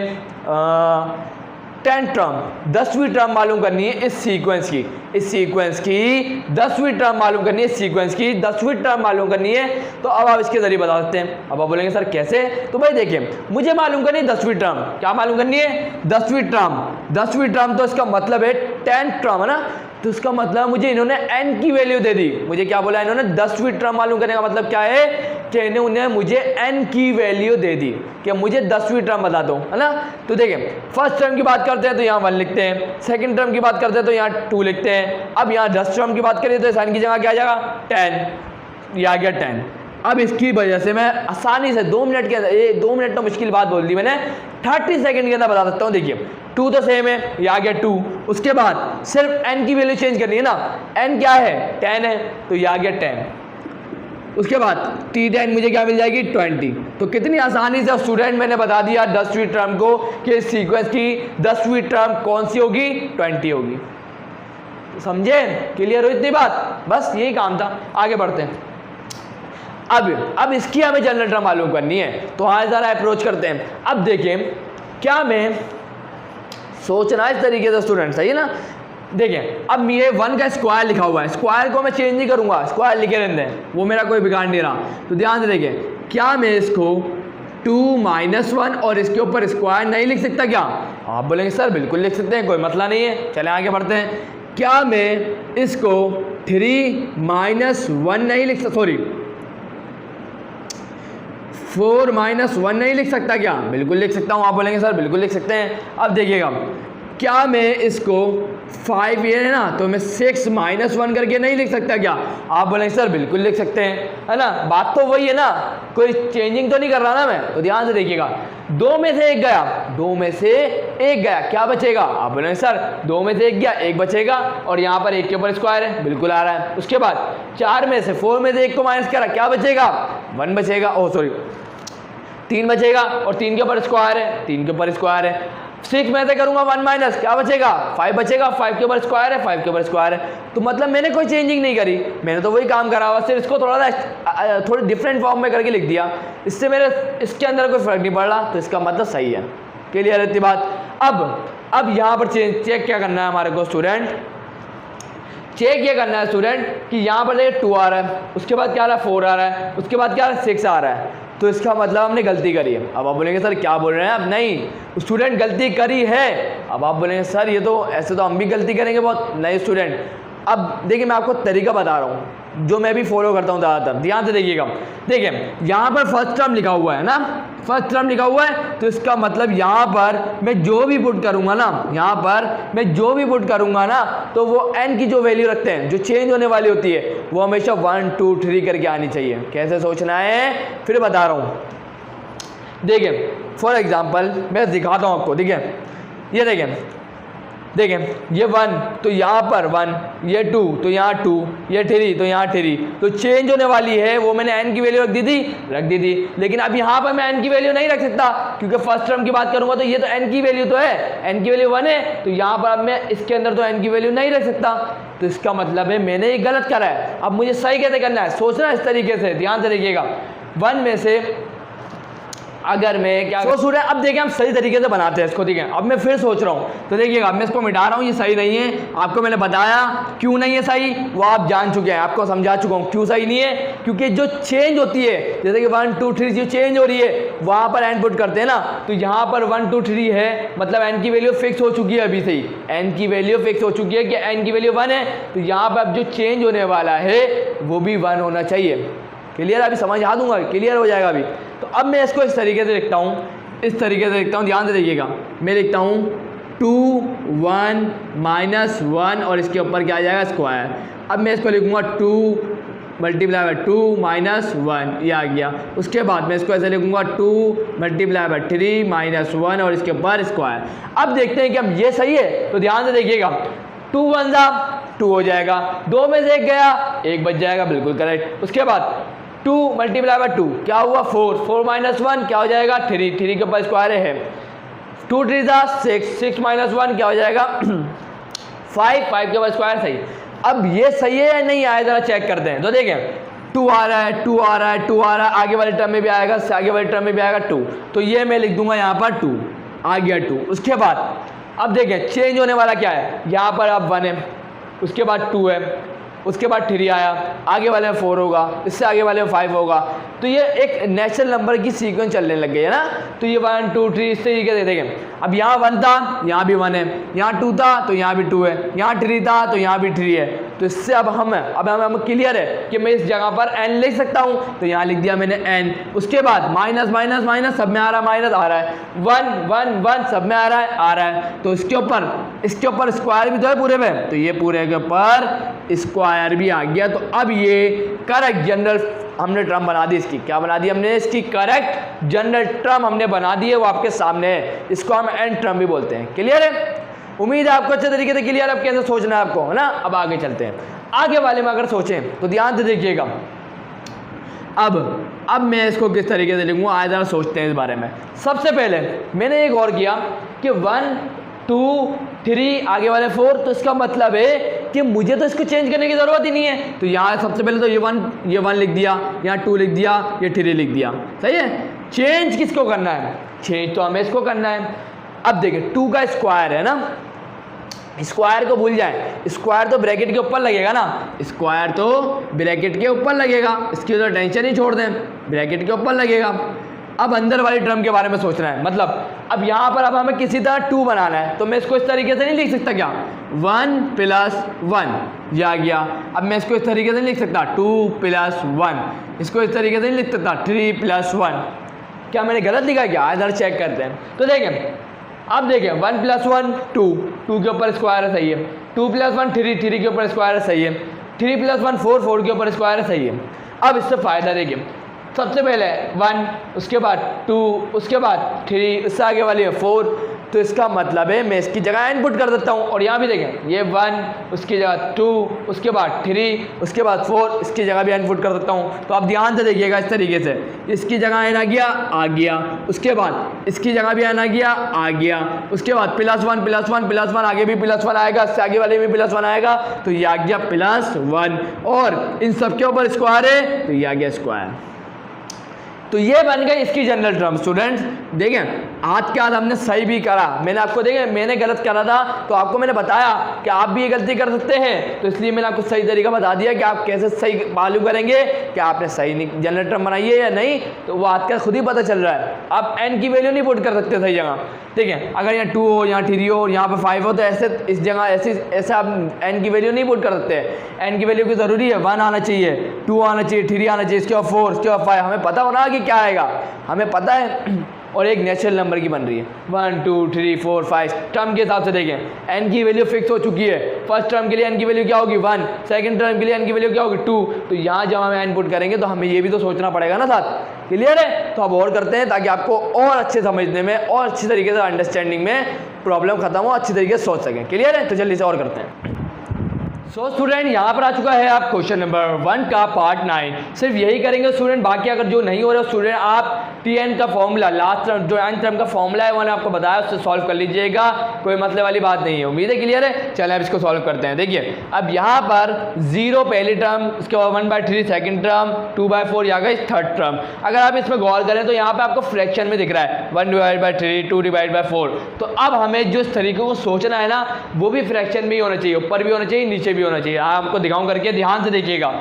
10 टर्म, 10वीं टर्म मालूम करनी है इस सीक्वेंस की, इस सीक्वेंस की 10वीं टर्म मालूम करनी है, सीक्वेंस की 10वीं टर्म मालूम करनी है। तो अब आप इसके जरिए बता सकते हैं। अब आप बोलेंगे सर कैसे? तो भाई देखिए, मुझे मालूम करनी है 10वीं टर्म। क्या मालूम करनी है, 10वीं टर्म। 10वीं टर्म तो इसका मतलब है 10 टर्म है ना, तो इसका मतलब मुझे इन्होंने n की वैल्यू दे दी। मुझे क्या बोला इन्होंने, 10वीं टर्म मालूम करने का मतलब क्या है कि इन्होंने मुझे n की वैल्यू दे दी कि मुझे 10वीं टर्म बता दो, है ना। तो देखिए फर्स्ट टर्म की बात करते हैं तो यहाँ 1 लिखते हैं, सेकंड टर्म की बात करते हैं तो यहाँ 2 लिखते हैं। अब यहाँ 10 टर्म की बात करें तो साइन की जगह क्या आ जाएगा 10, ये आ गया 10। अब इसकी वजह से मैं आसानी से 2 मिनट के अंदर, ये 2 मिनट तो मुश्किल बात बोल दी मैंने, 30 सेकंड के अंदर बता सकता हूँ। देखिए 2 तो सेम है, ये आ गया 2। उसके बाद सिर्फ n की वैल्यू चेंज करनी है ना, n क्या है 10 है, तो ये आ गया 10। उसके बाद t10 मुझे क्या मिल जाएगी 20। तो कितनी आसानी से स्टूडेंट मैंने बता दिया 10वीं टर्म को कि इस सीक्वेंस की 10वीं टर्म कौन सी होगी, 20 होगी। समझे, क्लियर हो इतनी बात, बस यही काम था। आगे बढ़ते हैं। अब इसकी हमें जनरल टर्म मालूम करनी है, तो हाँ ज़रा अप्रोच करते हैं। अब देखें, क्या मैं सोचना इस तरीके से स्टूडेंट, सही है ना। देखें अब ये 1 का स्क्वायर लिखा हुआ है, स्क्वायर को मैं चेंज नहीं करूंगा, स्क्वायर लिखे रहते हैं, वो मेरा कोई बिगाड़ नहीं रहा। तो ध्यान से देखें, क्या मैं इसको 2 - 1 और इसके ऊपर स्क्वायर नहीं लिख सकता क्या? आप बोलेंगे सर बिल्कुल लिख सकते हैं, कोई मसला नहीं है। चलें आगे बढ़ते हैं। क्या मैं इसको 3 - 1 नहीं लिख सकता, सॉरी 4 - 1 नहीं लिख सकता क्या? बिल्कुल लिख सकता हूँ। आप बोलेंगे सर बिल्कुल लिख सकते हैं। अब देखिएगा, क्या मैं इसको 5 ये है ना, तो मैं 6 - 1 करके नहीं लिख सकता क्या? आप बोलेंगे सर बिल्कुल लिख सकते हैं, है ना। बात तो वही है ना, कोई चेंजिंग तो नहीं कर रहा ना मैं। तो ध्यान से देखिएगा, 2 में से 1 गया, 2 में से 1 गया, क्या बचेगा? आप बोलेंगे सर 2 में से 1 गया, 1 बचेगा, और यहाँ पर 1 के ऊपर स्क्वायर है, बिल्कुल आ रहा है। उसके बाद 4 में से 4 में से 1 को माइनस करा, क्या बचेगा? 1 बचेगा, ओह सॉरी 3 बचेगा, और 3 के ऊपर स्क्वायर है, 3 के ऊपर स्क्वायर है। 6 में से करूंगा 1 माइनस, क्या बचेगा? 5 बचेगा, 5 के ऊपर स्क्वायर है, 5 के ऊपर स्क्वायर है। तो मतलब मैंने कोई चेंजिंग नहीं करी, मैंने तो वही काम करा हुआ, सिर्फ इसको थोड़ा सा थोड़ी डिफरेंट फॉर्म में करके लिख दिया, इससे मेरे इसके अंदर कोई फर्क नहीं पड़ रहा, तो इसका मतलब सही है। क्लियर रहती बात। अब यहाँ पर चेक क्या करना है हमारे को स्टूडेंट, चेक ये करना है स्टूडेंट कि यहाँ पर देखिए 2 आ रहा है, उसके बाद क्या आ रहा है 4 आ रहा है, उसके बाद क्या आ रहा है 6 आ रहा है, तो इसका मतलब हमने गलती करी है। अब आप बोलेंगे सर क्या बोल रहे हैं आप? नहीं, स्टूडेंट गलती करी है। अब आप बोलेंगे सर ये तो ऐसे तो हम भी गलती करेंगे बहुत। नहीं स्टूडेंट, अब देखिए मैं आपको तरीका बता रहा हूँ जो मैं भी फॉलो करता हूँ ज़्यादातर। ध्यान से देखिएगा, देखिए यहाँ पर फर्स्ट टर्म लिखा हुआ है ना, फर्स्ट टर्म लिखा हुआ है, तो इसका मतलब यहाँ पर मैं जो भी पुट करूँगा ना, यहाँ पर मैं जो भी पुट करूँगा ना, तो वो n की जो वैल्यू रखते हैं, जो चेंज होने वाली होती है, वो हमेशा 1 2 3 करके आनी चाहिए। कैसे सोचना है फिर बता रहा हूँ। देखिए फॉर एग्जाम्पल मैं दिखाता हूँ आपको। देखिए ये देखें ये 1 तो यहाँ पर 1, ये 2 तो यहाँ 2, ये 3 तो यहाँ 3, तो चेंज होने वाली है वो मैंने n की वैल्यू रख दी थी। लेकिन अब यहाँ पर मैं n की वैल्यू नहीं रख सकता, क्योंकि फर्स्ट टर्म की बात करूँगा तो ये तो n की वैल्यू तो है, n की वैल्यू 1 है, तो यहाँ पर अब मैं इसके अंदर तो n की वैल्यू नहीं रख सकता। तो इसका मतलब है मैंने ये गलत करा है। अब मुझे सही कैसे करना है, सोचना इस तरीके से, ध्यान से देखिएगा। 1 में से अगर मैं क्या सोच रहा है, अब देखिए हम सही तरीके से बनाते हैं इसको। ठीक है, अब मैं फिर सोच रहा हूँ, तो देखिएगा मैं इसको मिटा रहा हूँ, ये सही नहीं है। आपको मैंने बताया क्यों नहीं है सही, वो आप जान चुके हैं, आपको समझा चुका हूँ क्यों सही नहीं है। क्योंकि जो चेंज होती है, जैसे कि 1 2 3 जो चेंज हो रही है वहाँ पर n पुट करते हैं ना, तो यहाँ पर 1 2 3 है, मतलब n की वैल्यू फिक्स हो चुकी है अभी से ही, n की वैल्यू फिक्स हो चुकी है कि n की वैल्यू 1 है, तो यहाँ पर अब जो चेंज होने वाला है वो भी 1 होना चाहिए। क्लियर, अभी समझ आ दूंगा, क्लियर हो जाएगा अभी। तो अब मैं इसको इस तरीके से लिखता हूँ, इस तरीके से लिखता हूँ, ध्यान से देखिएगा। मैं लिखता हूँ 2 1 -1 और इसके ऊपर क्या आ जाएगा स्क्वायर। अब मैं इसको लिखूँगा 2 × 2 -1, ये आ गया। उसके बाद मैं इसको ऐसे लिखूँगा 2 × 3 -1 और इसके ऊपर स्क्वायर। अब देखते हैं कि अब ये सही है, तो ध्यान से देखिएगा। 2 1 2 हो जाएगा, 2 में से 1 गया, 1 बच जाएगा, बिल्कुल करेक्ट। उसके बाद 2 × 2 क्या हुआ 4, 4 - 1 क्या हो जाएगा 3, 3 के ऊपर स्क्वायर है, 2 3 6, 6 - 1 क्या हो जाएगा 5, 5 के ऊपर स्क्वायर। सही। अब ये सही है या नहीं आया जरा चेक करते हैं। तो देखें 2 आ रहा है, 2 आ रहा है, 2 आ रहा है, आगे वाले टर्म में भी आएगा, आगे वाले टर्म में भी आएगा 2, तो ये मैं लिख दूंगा यहाँ पर 2 आ गया 2। उसके बाद अब देखें चेंज होने वाला क्या है, यहाँ पर अब 1 है, उसके बाद 2 है, उसके बाद 3 आया, आगे वाले में 4 होगा, इससे आगे वाले में 5 होगा। तो ये एक नेचुरल नंबर की सीक्वेंस चलने लग गई है ना। तो ये 1 2 3 इस तरीके से देखें। अब यहाँ 1 था, यहाँ भी 1 है, यहाँ 2 था तो यहाँ भी 2 है, यहाँ 3 था तो यहाँ भी 3 है। तो इससे अब हम क्लियर है कि मैं इस जगह पर n लिख सकता हूँ, तो यहाँ लिख दिया मैंने n। उसके बाद माइनस माइनस माइनस सब में आ रहा है, माइनस आ रहा है, 1 1 1 सब में आ रहा है, तो इसके ऊपर स्क्वायर भी तो है पूरे में, तो ये पूरे के ऊपर स्क्वायर भी आ गया। तो अब ये करेक्ट जनरल हमने टर्म बना दी इसकी, क्या बना दी हमने, इसकी करेक्ट जनरल टर्म हमने बना दी है, वो आपके सामने है, इसको हम एन टर्म भी बोलते हैं। क्लियर है? उम्मीद है आपको अच्छे तरीके से क्लियर, अब कैसे सोचना है आपको, है ना। अब आगे चलते हैं, आगे वाले में अगर सोचें तो ध्यान से देखिएगा। अब मैं इसको किस तरीके से लिखूँगा, आज ज़रा सोचते हैं इस बारे में। सबसे पहले मैंने एक और किया कि 1 2 3 आगे वाले 4, तो इसका मतलब है कि मुझे तो इसको चेंज करने की ज़रूरत ही नहीं है। तो यहाँ सबसे पहले तो ये 1 लिख दिया, यहाँ 2 लिख दिया, ये 3 लिख दिया, सही है। चेंज किसको करना है, चेंज तो हमें इसको करना है। अब देखिए 2 का स्क्वायर है ना, स्क्वायर को भूल जाए, स्क्वायर तो ब्रैकेट के ऊपर लगेगा ना, स्क्वायर तो ब्रैकेट के ऊपर लगेगा, इसकी तो टेंशन ही छोड़ दें, ब्रैकेट के ऊपर लगेगा। अब अंदर वाली टर्म के बारे में सोचना है, मतलब अब यहाँ पर अब हमें किसी तरह 2 बनाना है, तो मैं इसको इस तरीके से नहीं लिख सकता क्या, 1 + 1 ये आ गया। अब मैं इसको इस तरीके से नहीं लिख सकता 2 + 1, इसको इस तरीके से नहीं लिख सकता 3 + 1। क्या मैंने गलत लिखा है क्या, इधर चेक करते हैं। तो देखें, अब देखें 1 + 1 2 के ऊपर स्क्वायर है, सही है। 2 + 1 3 के ऊपर स्क्वायर है, सही है। 3 + 1 4 के ऊपर स्क्वायर है, सही है। अब इससे फ़ायदा देखिए, सबसे पहले 1, उसके बाद 2, उसके बाद 3, उससे आगे वाली है 4, तो इसका मतलब है मैं इसकी जगह इनपुट कर देता हूँ। और यहाँ भी देखें, ये 1 उसकी जगह 2, उसके बाद 3, उसके बाद 4, इसकी जगह भी इनपुट कर देता हूँ। तो आप ध्यान से देखिएगा इस तरीके से, इसकी जगह एन आ गया, उसके बाद इसकी जगह भी एन आ गया, उसके बाद +1 आगे भी +1 आएगा, इससे आगे वाले में +1 आएगा, तो ये आ गया +1, और इन सब के ऊपर स्क्वायर है, तो ये आ गया स्क्वायर। तो ये बन गई इसकी जनरल टर्म। स्टूडेंट्स देखें, आज के आज हमने सही भी करा, मैंने आपको देखें मैंने गलत करा था तो आपको मैंने बताया कि आप भी ये गलती कर सकते हैं, तो इसलिए मैंने आपको सही तरीका बता दिया कि आप कैसे सही मालूम करेंगे कि आपने सही जनरल टर्म बनाई है या नहीं, तो वो आज का खुद ही पता चल रहा है। आप एन की वैल्यू नहीं पुट कर सकते सही जगह, ठीक है। अगर यहाँ 2 हो, यहाँ 3 हो और यहाँ पर 5 हो, तो ऐसे इस जगह ऐसे आप एन की वैल्यू नहीं पुट कर सकते। एन की वैल्यू की ज़रूरी है 1 आना चाहिए, 2 आना चाहिए, 3 आना चाहिए, इसके बाद 4, इसके बाद 5, हमें पता होना कि क्या आएगा, हमें पता है। और एक नेचुरल नंबर की बन रही है 1 2 3 4 5 टर्म के हिसाब से देखें, एन की वैल्यू फिक्स हो चुकी है। फर्स्ट टर्म के लिए एन की वैल्यू क्या होगी 1, सेकंड टर्म के लिए एन की वैल्यू क्या होगी 2। तो यहाँ जब हम इनपुट करेंगे तो हमें ये भी तो सोचना पड़ेगा ना साथ। क्लियर है? तो अब और करते हैं ताकि आपको और अच्छे समझने में और अच्छी तरीके से अंडरस्टैंडिंग में प्रॉब्लम खत्म हो, अच्छी तरीके से सोच सकें। क्लियर है? तो जल्दी से और करते हैं। सो स्टूडेंट यहाँ पर आ चुका है आप क्वेश्चन नंबर 1 का पार्ट 9। सिर्फ यही करेंगे स्टूडेंट, बाकी अगर जो नहीं हो रहा स्टूडेंट आप Tn का फॉर्मूला लास्ट जो एन टर्म का फॉर्मूला है मैंने आपको बताया, उससे सॉल्व कर लीजिएगा, कोई मसले वाली बात नहीं है। उम्मीद है क्लियर है। चलें अब इसको सॉल्व करते हैं। देखिए अब यहाँ पर 0 पहली टर्म, उसके बाद 1/3 सेकंड टर्म, 2/4 यहाँ गई थर्ड टर्म। अगर आप इसमें गौर करें तो यहाँ पे आपको फ्रैक्शन में दिख रहा है 1/3 2/4। तो अब हमें जो इस तरीके को सोचना है ना, वो भी फ्रैक्शन में ही होना चाहिए, ऊपर भी होना चाहिए, नीचे भी होना चाहिए। आपको दिखाऊं करके, ध्यान से देखिएगा।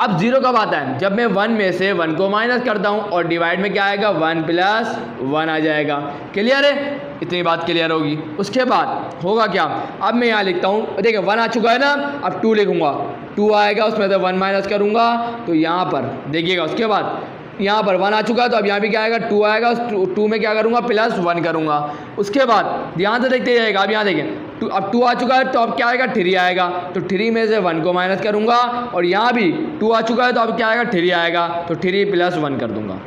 अब 0 कब आता है? जब मैं 1 में से 1 को माइनस करता हूं और डिवाइड में क्या आएगा 1 + 1 आ जाएगा। क्लियर है? इतनी बात क्लियर होगी। उसके बाद होगा क्या, अब मैं यहाँ लिखता हूँ, देखिए 1 आ चुका है ना, अब 2 लिखूंगा, 2 आएगा, उसमें से 1 माइनस करूंगा, तो यहाँ पर देखिएगा। उसके बाद यहाँ पर 1 आ चुका है, तो अब यहाँ भी क्या आएगा 2 आएगा, उस 2 में क्या करूँगा +1 करूँगा। उसके बाद ध्यान से देखते जाएगा, अब यहाँ देखें अब 2 आ चुका है, तो अब क्या आएगा 3 आएगा, तो 3 में से 1 को माइनस करूँगा, और यहाँ भी 2 आ चुका है, तो अब क्या आएगा 3 आएगा, तो 3 + 1 कर दूँगा।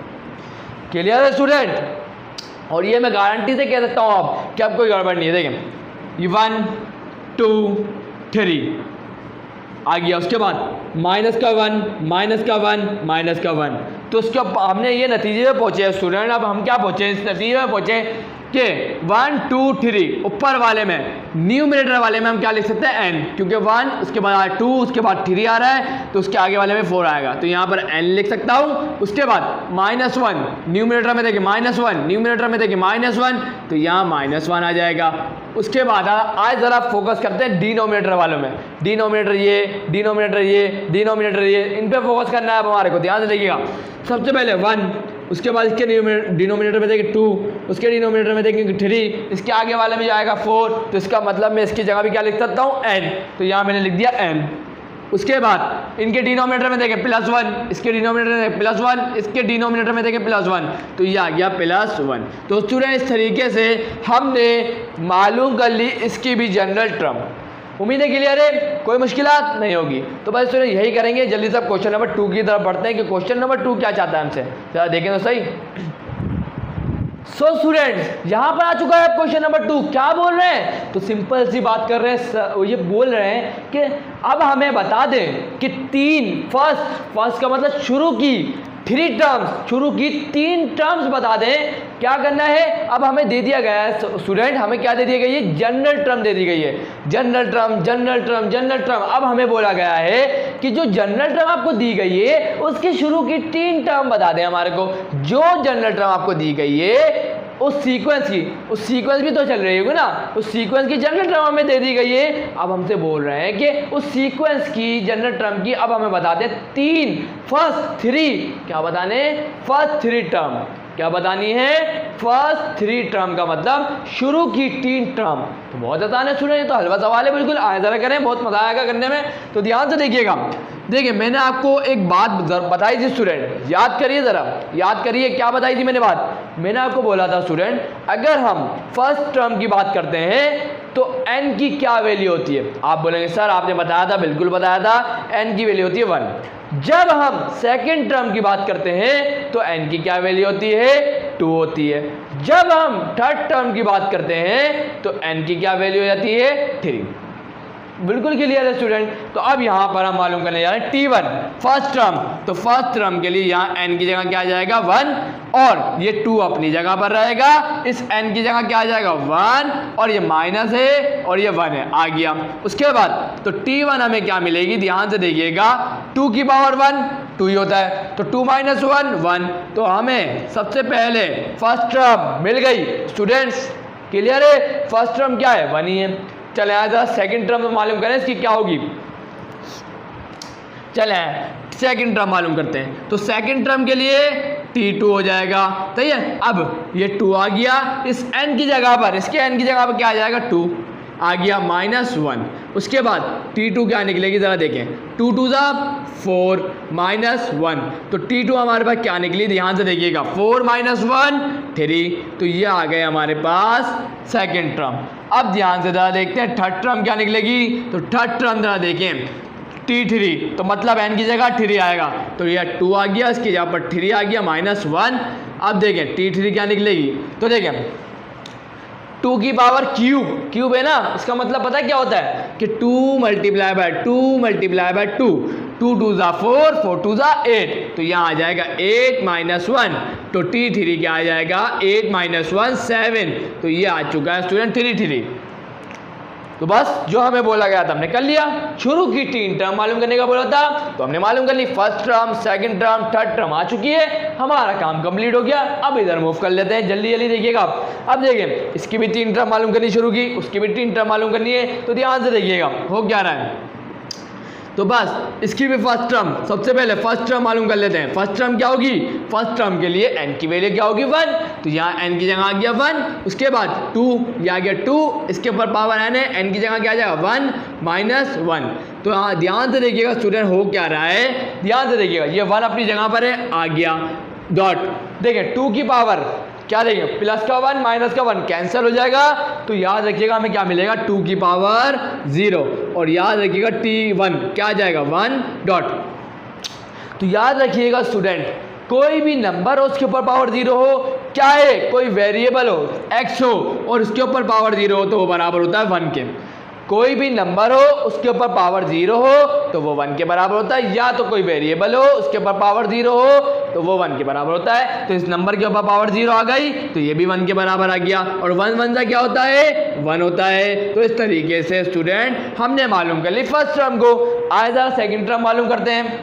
क्लियर है स्टूडेंट? और ये मैं गारंटी से कह सकता हूँ आप कि अब कोई गड़बड़ नहीं है। देखें ये 1 2 3 आ गया, उसके बाद माइनस का 1 माइनस का 1, तो उसके हमने ये नतीजे में पहुँचे स्टूडेंट। अब हम क्या पहुँचे, इस नतीजे में पहुँचे कि 1 2 3 ऊपर वाले में, न्यूमरेटर वाले में हम क्या लिख सकते हैं n, क्योंकि 1 उसके बाद 2 उसके बाद 3 आ रहा है, तो उसके आगे वाले में 4 आएगा, तो यहाँ पर n लिख सकता हूँ। उसके बाद -1 न्यूमरेटर में देखिए -1, न्यूमरेटर में देखिए -1, तो यहाँ -1 आ जाएगा। उसके बाद आज ज़रा फोकस करते हैं डिनोमिनेटर वालों में। डिनोमिनेटर ये, डिनोमिनेटर ये, डिनोमिनेटर ये, इन पे फोकस करना है अब हमारे को। ध्यान से देखिएगा, सबसे पहले 1, उसके बाद इसके डिनोमिनेटर में देखेंगे 2, उसके डिनोमिनेटर में देखेंगे 3, इसके आगे वाले में जाएगा 4, तो इसका मतलब मैं इसकी जगह भी क्या लिख सकता हूँ n, तो यहाँ मैंने लिख दिया n। उसके बाद इनके डिनोमिनेटर में देखें +1, इसके डिनोमिनेटर में +1, इसके डिनोमिनेटर में देखें +1, तो ये आ गया +1। तो स्टूडेंट इस तरीके से हमने मालूम कर ली इसकी भी जनरल टर्म। उम्मीद है क्लियर है, कोई मुश्किलात नहीं होगी। तो बस स्टूडेंट यही करेंगे, जल्दी से क्वेश्चन नंबर 2 की तरफ बढ़ते हैं कि क्वेश्चन नंबर 2 क्या चाहता है हमसे, जरा देखें तो सही। सो स्टूडेंट्स यहाँ पर आ चुका है क्वेश्चन नंबर 2। क्या बोल रहे हैं, तो सिंपल सी बात कर रहे हैं, ये बोल रहे हैं कि अब हमें बता दें कि फर्स्ट का मतलब शुरू की 3 टर्म्स, शुरू की 3 टर्म्स बता दें। क्या करना है, अब हमें दे दिया गया है स्टूडेंट, हमें क्या दे दिया गया है, जनरल टर्म दे दी गई है, जनरल टर्म। अब हमें बोला गया है कि जो जनरल टर्म आपको दी गई है उसकी शुरू की 3 टर्म बता दें हमारे को। जो जनरल टर्म आपको दी गई है उस सीक्वेंस भी तो चल रही होगी ना, उस सीक्वेंस की जनरल टर्म हमें दे दी गई है। अब हमसे बोल रहे हैं कि उस सीक्वेंस की जनरल टर्म की अब हमें बता दें 3 फर्स्ट 3, क्या बताने, फर्स्ट 3 टर्म, क्या बतानी है, फर्स्ट 3 टर्म का मतलब शुरू की 3 टर्म। तो बहुत आसान है स्टूडेंट, तो हलवा सवाल है बिल्कुल, आया जरा करें, बहुत मजा आएगा करने में। तो ध्यान से देखिएगा, देखिए मैंने आपको एक बात बताई थी स्टूडेंट, याद करिए जरा, याद करिए क्या बताई थी मैंने बात। मैंने आपको बोला था स्टूडेंट, अगर हम फर्स्ट टर्म की बात करते हैं तो n की क्या वैल्यू होती है। आप बोलेंगे सर आपने बताया था, बिल्कुल बताया था, n की वैल्यू होती है 1। जब हम सेकंड टर्म की बात करते हैं तो n की क्या वैल्यू होती है, 2 होती है। जब हम थर्ड टर्म की बात करते हैं तो n की क्या वैल्यू हो जाती है, 3। बिल्कुल क्लियर है स्टूडेंट। तो अब यहाँ पर हम मालूम करने जा रहे हैं T1 फर्स्ट टर्म। तो फर्स्ट टर्म के लिए यहाँ n की जगह क्या आ जाएगा, 1, और ये 2 अपनी जगह पर रहेगा, इस n की जगह क्या आ जाएगा, 1, और ये माइनस है और ये 1 है, आ गया। उसके बाद तो T1 हमें क्या मिलेगी, ध्यान से देखिएगा, 2 की पावर 1 2 ही होता है, तो 2 - 1 1। तो हमें सबसे पहले फर्स्ट टर्म मिल गई स्टूडेंट्स, क्लियर है, फर्स्ट टर्म क्या है, 1 ही है। चले आया सेकंड टर्म मालूम करें इसकी क्या होगी, चले सेकंड टर्म मालूम करते हैं। तो सेकंड टर्म के लिए T2 हो जाएगा, सही है। अब ये 2 आ गया, इस n की जगह पर, इसके n की जगह पर क्या आ जाएगा, 2 आ गया, -1। उसके बाद T2 क्या निकलेगी जरा देखें, 2 2 4 -1, तो T2 हमारे पास क्या निकली, ध्यान से देखिएगा, 4 - 1 3। तो ये आ गए हमारे पास सेकंड टर्म। अब ध्यान से जरा देखते हैं थर्ड टर्म क्या निकलेगी। तो थर्ड टर्म जरा देखें, T3, तो मतलब n की जगह 3 आएगा, तो ये 2 आ गया, इसकी जगह पर 3 आ गया, -1। अब देखें T3 क्या निकलेगी, तो देखें 2 की पावर क्यूब है ना, इसका मतलब पता है क्या होता है कि 2 × 2 2 2 4 4 2 8, तो यहाँ आ जाएगा 8 - 1, तो T3 क्या आ जाएगा, 8 - 1 7। तो ये आ चुका है स्टूडेंट 3 तो बस जो हमें बोला गया था हमने कर लिया। शुरू की 3 टर्म मालूम करने का बोला था तो हमने मालूम कर ली, first term, second term, third term आ चुकी है, हमारा काम कंप्लीट हो गया। अब इधर मूव कर लेते हैं, जल्दी जल्दी देखिएगा। अब देखिए इसकी भी 3 टर्म मालूम करनी शुरू की, उसकी भी 3 टर्म मालूम करनी है, तो ध्यान से देखिएगा हो क्या रहा है। तो बस इसकी भी फर्स्ट टर्म, सबसे पहले फर्स्ट टर्म मालूम कर लेते हैं। फर्स्ट टर्म क्या होगी, फर्स्ट टर्म के लिए n की वैल्यू क्या होगी, 1, तो यहाँ n की जगह आ गया 1। उसके बाद 2, ये आ गया 2, इसके ऊपर पावर n है, n की जगह क्या आ जाएगा 1 - 1। तो यहाँ ध्यान से देखिएगा स्टूडेंट हो क्या रहा है, ध्यान से देखिएगा, ये 1 अपनी जगह पर है, आ गया डॉट। देखिए 2 की पावर क्या देंगे, प्लस का 1 माइनस का 1 कैंसिल हो जाएगा, तो याद रखिएगा हमें क्या मिलेगा, 2 की पावर 0, और याद रखिएगा T1 क्या आ जाएगा 1 डॉट। तो याद रखिएगा स्टूडेंट, कोई भी नंबर हो उसके ऊपर पावर 0 हो, क्या है कोई वेरिएबल हो x हो और उसके ऊपर पावर 0 हो, तो वो बराबर होता है 1 के। कोई भी नंबर हो उसके ऊपर पावर 0 हो तो वो 1 के बराबर होता है, या तो कोई वेरिएबल हो उसके ऊपर पावर 0 हो तो वो 1 के बराबर होता है। तो इस नंबर के ऊपर पावर 0 आ गई तो ये भी 1 के बराबर आ गया, और 1 1 सा क्या होता है 1 होता है। तो इस तरीके से स्टूडेंट हमने मालूम कर ली फर्स्ट टर्म को। आए जरा सेकेंड टर्म मालूम करते हैं।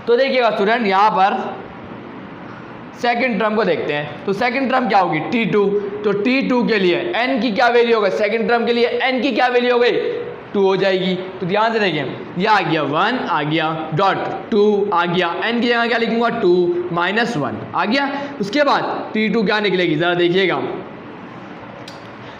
तो देखिएगा स्टूडेंट यहाँ पर सेकंड टर्म को देखते हैं। तो सेकंड टर्म क्या होगी T2, तो T2 के लिए n की क्या वैल्यू होगी, सेकंड टर्म के लिए n की क्या वैल्यू हो गई 2 हो जाएगी। तो ध्यान से देखें, यह आ गया 1 आ गया डॉट 2 आ गया, n की जगह क्या लिखूंगा 2 - 1 आ गया। उसके बाद T2 क्या निकलेगी जरा देखिएगा,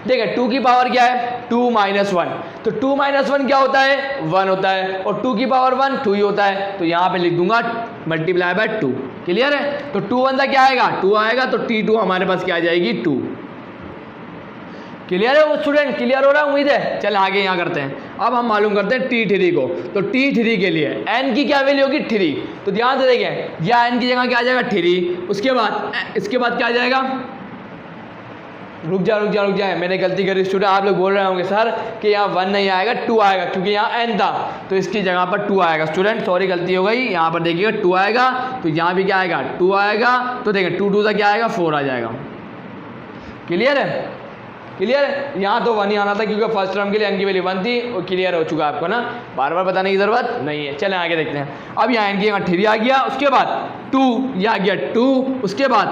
देखिए 2 की पावर क्या है 2 - 1, तो 2 - 1 क्या होता है 1 होता है, और 2 की पावर 1 2 ही होता है, तो यहाँ पे लिख दूंगा मल्टीप्लाई बाय 2। क्लियर है, तो 2 1 सा क्या आएगा 2 आएगा, तो T2 हमारे पास क्या आ जाएगी 2। क्लियर है वो स्टूडेंट? क्लियर हो रहा है उम्मीद है? चल आगे यहाँ करते हैं। अब हम मालूम करते हैं T3 को। तो T3 के लिए n की क्या वैल्यू होगी? 3। तो ध्यान से देखें, या n की जगह क्या आ जाएगा? 3। उसके बाद इसके बाद क्या आ जाएगा? रुक जा, मैंने गलती करी स्टूडेंट। आप लोग बोल रहे होंगे सर कि यहाँ 1 नहीं आएगा 2 आएगा, क्योंकि यहाँ n था तो इसकी जगह पर 2 आएगा। स्टूडेंट सॉरी गलती हो गई, यहाँ पर देखिएगा 2 आएगा, तो यहाँ भी क्या आएगा? 2 आएगा। तो देखें 2 2 का क्या आएगा? 4 आ जाएगा। क्लियर है? क्लियर है? यहाँ तो 1 ही आना था क्योंकि फर्स्ट टर्म के लिए n की वैल्यू 1 थी, और क्लियर हो चुका आपको ना, बार बार बताने की ज़रूरत नहीं है। चलें आगे देखते हैं। अब यहाँ n की जगह 3 आ गया, उसके बाद 2 ये आ गया 2, उसके बाद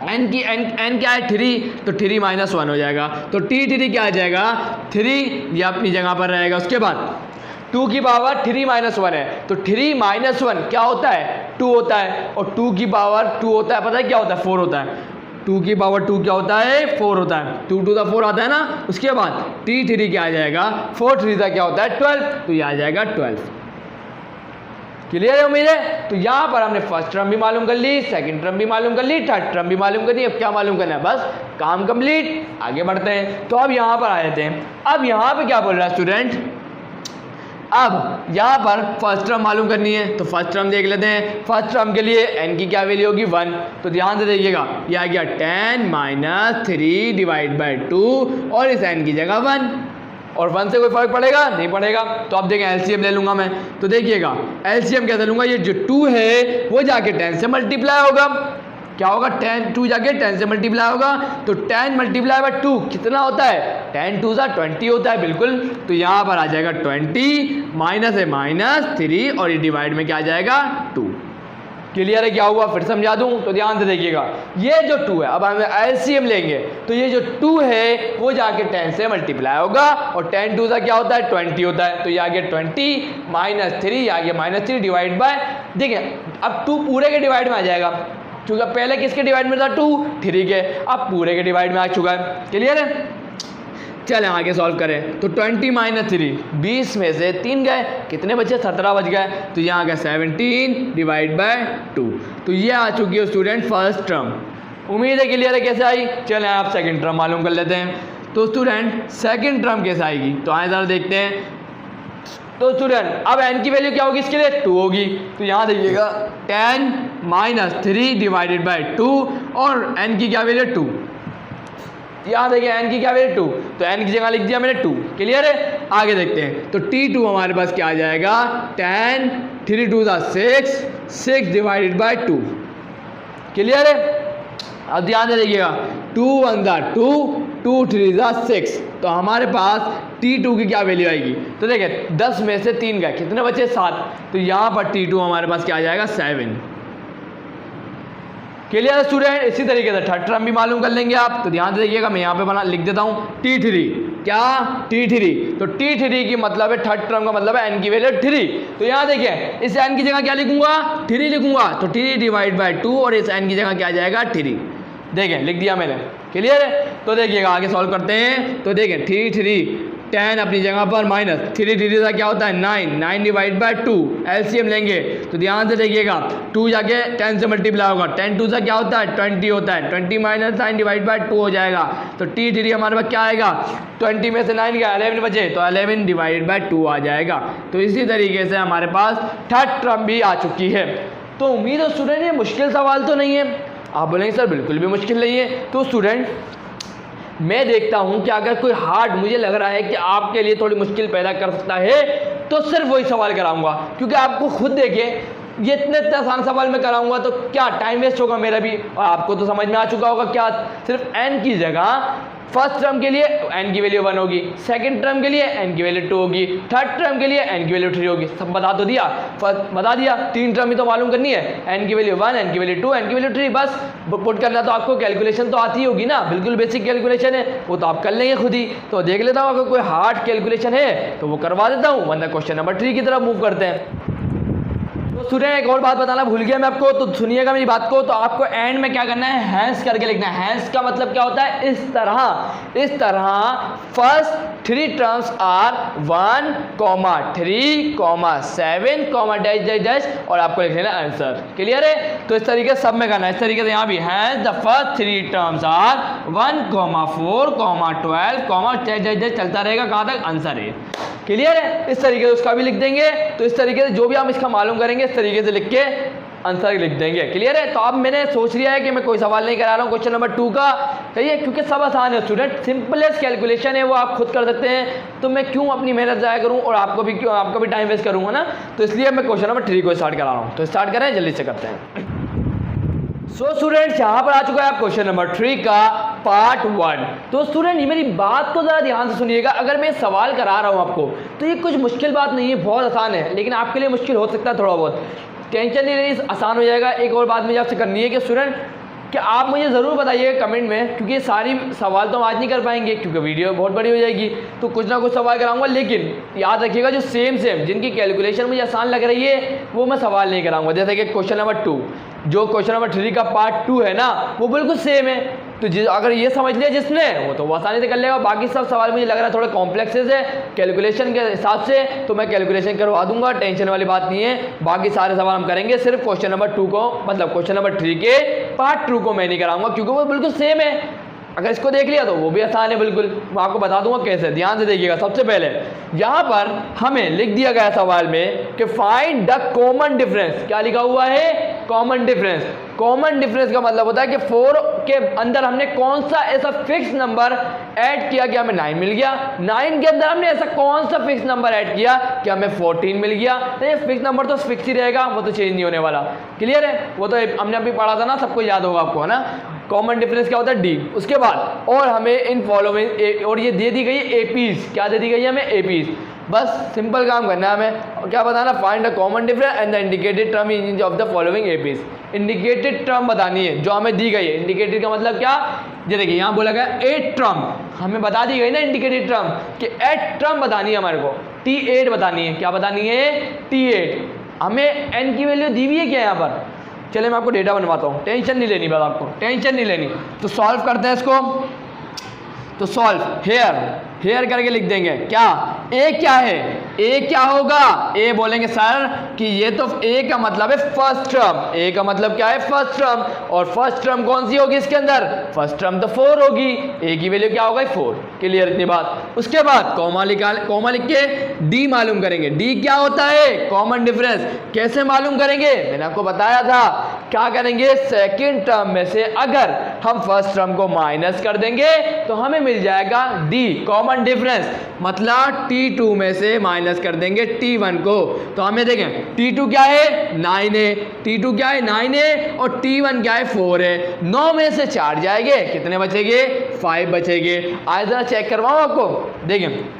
n क्या है? 3, तो 3 - 1 हो जाएगा। तो T3 क्या आ जाएगा? 3, ये अपनी जगह पर रहेगा। उसके बाद 2 की पावर 3 - 1 है, तो 3 - 1 क्या होता है? 2 होता है, और 2 की पावर 2 होता है, पता है क्या होता है? 4 होता है। 2 की पावर 2 क्या होता है? 4 होता है। 2 to the 4 आता है ना। उसके बाद T3 क्या आ जाएगा? 4 3 का क्या होता है? 12, तो ये आ जाएगा 12। क्लियर है उम्मीद है? तो यहाँ पर हमने फर्स्ट टर्म भी मालूम कर ली, सेकंड टर्म भी मालूम कर ली, थर्ड टर्म भी मालूम कर ली। अब क्या मालूम करना है? बस काम कंप्लीट। आगे बढ़ते हैं। तो अब यहाँ पर आ जाते हैं। अब यहाँ पे क्या बोल रहा है स्टूडेंट? अब यहाँ पर फर्स्ट टर्म मालूम करनी है, तो फर्स्ट टर्म देख लेते हैं। फर्स्ट टर्म के लिए n की क्या वैल्यू होगी? 1। तो ध्यान से देखिएगा, ये आ गया 10 - 3 डिवाइड बाई 2, और इस n की जगह 1, और 1 से कोई फर्क पड़ेगा? नहीं पड़ेगा। तो अब देखें एलसीएम ले लूंगा मैं, तो देखिएगा एलसीएम कैसे लूंगा? ये जो 2 है वो जाके 10 से मल्टीप्लाई होगा। क्या होगा? 2 जाके 10 से मल्टीप्लाई होगा, तो 10 × 2 कितना होता है? 10 2 20 होता है, बिल्कुल। तो यहाँ पर आ जाएगा 20, माइनस है -3, और ये डिवाइड में क्या आ जाएगा? 2। क्लियर है? क्या हुआ? फिर समझा दूं, तो ध्यान से देखिएगा। ये जो 2 है, अब हम एलसीएम लेंगे, तो ये जो 2 है वो जाके 10 से मल्टीप्लाई होगा, और 10 2 क्या होता है? 20 होता है। तो ये आ गया 20 - 3, आ गया -3 डिवाइड बाय, देखिए अब 2 पूरे के डिवाइड में आ जाएगा, क्योंकि पहले किसके डिवाइड में था? 2 3 के, अब पूरे के डिवाइड में आ चुका है। क्लियर है? चलें आगे सॉल्व करें। तो 20 - 3, 20 में से 3 गए, कितने बचे? 17 बच गए। तो यहाँ आ गया 17 डिवाइड बाय 2। तो ये आ चुकी है स्टूडेंट फर्स्ट टर्म। उम्मीद है क्लियर है कैसे आई? चलें आप सेकंड टर्म मालूम कर लेते हैं। तो स्टूडेंट सेकंड टर्म कैसे आएगी? तो आए ज़रा देखते हैं। तो स्टूडेंट अब n की वैल्यू क्या होगी इसके लिए? 2 होगी। तो यहाँ देखिएगा 10 - 3 डिवाइडेड बाई 2, और n की क्या वैल्यू? 2। यहाँ देखिए n की क्या वैल्यू? 2, तो n की जगह लिख दिया मैंने 2। क्लियर है? आगे देखते हैं। तो T2 हमारे पास क्या आ जाएगा? 10 3 2 6 डिवाइडेड बाई 2। क्लियर है? अब ध्यान से देखिएगा, 2 1 2, 2 3 6, तो हमारे पास T2 की क्या वैल्यू आएगी? तो देखिए 10 में से 3 गए, कितने बचे? 7। तो यहाँ पर T2 हमारे पास क्या आ जाएगा? 7। क्लियर है स्टूडेंट? इसी तरीके से थर्ड टर्म भी मालूम कर लेंगे आप। तो ध्यान से देखिएगा, मैं यहाँ पे बना लिख देता हूँ T3। क्या? T3। तो T3 की मतलब है थर्ड टर्म का मतलब है n की वैल्यू 3। तो यहाँ देखिए इस n की जगह क्या लिखूंगा? 3 लिखूंगा। तो 3 डिवाइड बाई 2, और इस n की जगह क्या आ जाएगा? 3। देखें लिख दिया मैंने। क्लियर है? तो देखिएगा आगे सॉल्व करते हैं। तो देखें 3 3 10 अपनी जगह पर, -3 3 का क्या होता है? 9 डिवाइड बाई 2। एलसीएम लेंगे, तो ध्यान से देखिएगा 2 जाके 10 से मल्टीप्लाई होगा, 10 2 क्या होता है? 20 होता है। 20 - 9 डिवाइड बाई 2 हो जाएगा। तो T3 हमारे पास क्या आएगा? 20 में से 9 गया, 11 बचे, तो 11 डिवाइड बाई 2 आ जाएगा। तो इसी तरीके से हमारे पास थर्ड टर्म भी आ चुकी है। तो उम्मीद है स्टूडेंट ये मुश्किल सवाल तो नहीं है। आप बोलेंगे सर बिल्कुल भी मुश्किल नहीं है। तो स्टूडेंट मैं देखता हूं कि अगर कोई हार्ड मुझे लग रहा है कि आपके लिए थोड़ी मुश्किल पैदा कर सकता है, तो सिर्फ वही सवाल कराऊंगा, क्योंकि आपको खुद देखिए ये इतने आसान सवाल में कराऊंगा तो क्या टाइम वेस्ट होगा मेरा भी, और आपको तो समझ में आ चुका होगा क्या सिर्फ n की जगह फर्स्ट टर्म के लिए n की वैल्यू 1 होगी, सेकंड टर्म के लिए n की वैल्यू 2 होगी, थर्ड टर्म के लिए n की वैल्यू 3 होगी। सब बता तो दिया, बता दिया। 3 टर्म ही तो मालूम करनी है, n की वैल्यू 1, n की वैल्यू 2, n की वैल्यू 3, बस पुट करना। तो आपको कैलकुलेशन तो आती होगी ना, बिल्कुल बेसिक कैलकुलेशन है, वो तो आप कर लेंगे खुद ही। तो देख लेता हूँ अगर कोई हार्ड कैलकुलेशन है तो वो करवा देता हूँ, वरना क्वेश्चन नंबर 3 की तरफ मूव करते हैं। तो तो स्टूडेंट एक और बात बताना भूल गया मैं आपको, तो सुनिएगा मेरी बात को। तो आपको एंड में क्या करना है, हैंस करके लिखना है। हैंस का मतलब क्या होता है, इस तरह first 3 terms are 1, 3, 7, dash dash dash, और आपको लिख लेना आंसर। क्लियर है? तो इस तरीके से सब में करना है। इस तरीके से यहाँ भी hence the first 3 terms are 1, 4, 12, dash dash dash चलता रहेगा, कहाँ तक, आंसर है। क्लियर है? इस तरीके से उसका भी लिख देंगे। तो इस तरीके से जो भी हम इसका मालूम करेंगे इस तरीके से लिख के आंसर लिख देंगे। क्लियर है? तो अब मैंने सोच लिया है कि मैं कोई सवाल नहीं करा रहा हूँ क्वेश्चन नंबर 2 का, सही है, क्योंकि सब आसान है स्टूडेंट, सिंपलेस्ट कैलकुलेशन है, वो आप खुद कर सकते हैं। तो मैं क्यों अपनी मेहनत ज़ाया करूँ और आपको भी टाइम वेस्ट करूँगा ना, तो इसलिए मैं क्वेश्चन नंबर 3 को स्टार्ट करा रहा हूँ। तो स्टार्ट करें, जल्दी से करते हैं। सो स्टूडेंट्स यहाँ पर आ चुका है क्वेश्चन नंबर 3 का पार्ट 1। तो स्टूडेंट ये मेरी बात को ज़रा ध्यान से सुनिएगा। अगर मैं सवाल करा रहा हूँ आपको तो ये कुछ मुश्किल बात नहीं है, बहुत आसान है, लेकिन आपके लिए मुश्किल हो सकता है थोड़ा बहुत। टेंशन नहीं लेनी, आसान हो जाएगा। एक और बात मुझे आपसे करनी है कि स्टूडेंट कि आप मुझे ज़रूर बताइएगा कमेंट में, क्योंकि ये सारी सवाल तो हम आज नहीं कर पाएंगे क्योंकि वीडियो बहुत बड़ी हो जाएगी, तो कुछ ना कुछ सवाल कराऊंगा। लेकिन याद रखिएगा जो सेम जिनकी कैलकुलेशन मुझे आसान लग रही है वो मैं सवाल नहीं कराऊंगा। जैसे कि क्वेश्चन नंबर 2, जो क्वेश्चन नंबर 3 का पार्ट 2 है ना, वो बिल्कुल सेम है। तो अगर ये समझ लिया जिसने, वो तो आसानी से कर लेगा। बाकी सब सवाल मुझे लग रहा है थोड़े कॉम्प्लेक्सेस है कैलकुलेशन के हिसाब से, तो मैं कैलकुलेशन करवा दूंगा, टेंशन वाली बात नहीं है। बाकी सारे सवाल हम करेंगे, सिर्फ क्वेश्चन नंबर 2 को, मतलब क्वेश्चन नंबर 3 के पार्ट 2 को मैं नहीं कराऊंगा, क्योंकि वो बिल्कुल सेम है। अगर इसको देख लिया तो वो भी आसान है बिल्कुल। मैं आपको बता दूंगा कैसे, ध्यान से देखिएगा। सबसे पहले यहाँ पर हमें लिख दिया गया सवाल में कि फाइंड द कॉमन डिफरेंस। क्या लिखा हुआ है, कॉमन डिफरेंस। कॉमन डिफरेंस का मतलब होता है कि 4 के अंदर हमने कौन सा ऐसा फिक्स नंबर ऐड किया कि हमें 9 मिल गया, 9 के अंदर हमने ऐसा कौन सा फिक्स नंबर ऐड किया कि हमें 14 मिल गया। तो ये फिक्स नंबर तो फिक्स ही रहेगा, वो तो चेंज नहीं होने वाला। क्लियर है? वो तो हमने अभी पढ़ा था ना, सबको याद होगा आपको, है ना। कॉमन डिफरेंस क्या होता है, डी। उसके बाद और हमें इन फॉलोइंग, और ये दे दी गई एपीज। क्या दे दी गई है हमें, एपीज। बस सिंपल काम करना है हमें। क्या बताना, find the common difference and the indicated term in of the following APs. Indicated term बतानी है जो हमें दी गई है। इंडिकेटेड का मतलब क्या, ये देखिए यहाँ बोला गया 8 टर्म, हमें बता दी गई ना इंडिकेटेड टर्म कि 8 टर्म बतानी है हमारे को, T8 बतानी है। क्या बतानी है, T8। हमें n की वैल्यू दी हुई है क्या यहाँ पर, चले मैं आपको डेटा बनवाता हूँ, टेंशन नहीं लेनी, बस आपको टेंशन नहीं लेनी। तो सॉल्व करते हैं इसको। तो सॉल्व हेयर करके लिख देंगे। क्या ए क्या है, ए क्या होगा, ए बोलेंगे सर कि ये तो ए का मतलब है फर्स्ट टर्म। ए का मतलब क्या है, फर्स्ट टर्म। और फर्स्ट टर्म कौन सी होगी इसके अंदर, फर्स्ट टर्म तो 4 होगी। ए की वैल्यू क्या होगा, 4। क्लियर इतनी बात। उसके बाद कॉमा लिख के डी मालूम करेंगे। डी क्या होता है, कॉमन डिफरेंस। कैसे मालूम करेंगे, मैंने आपको बताया था। क्या करेंगे, सेकेंड टर्म में से अगर हम फर्स्ट टर्म को माइनस कर देंगे तो हमें मिल जाएगा डी, कॉमन डिफरेंस। मतलब T2 में से माइनस कर देंगे T1 को, तो हमें देखें T2 क्या है, 9 है। T2 क्या है, 9 है, और T1 क्या है, 4 है। 9 में से 4 जाएंगे, कितने बचेंगे, 5 बचेंगे। आज जरा चेक करवाऊं आपको, देखें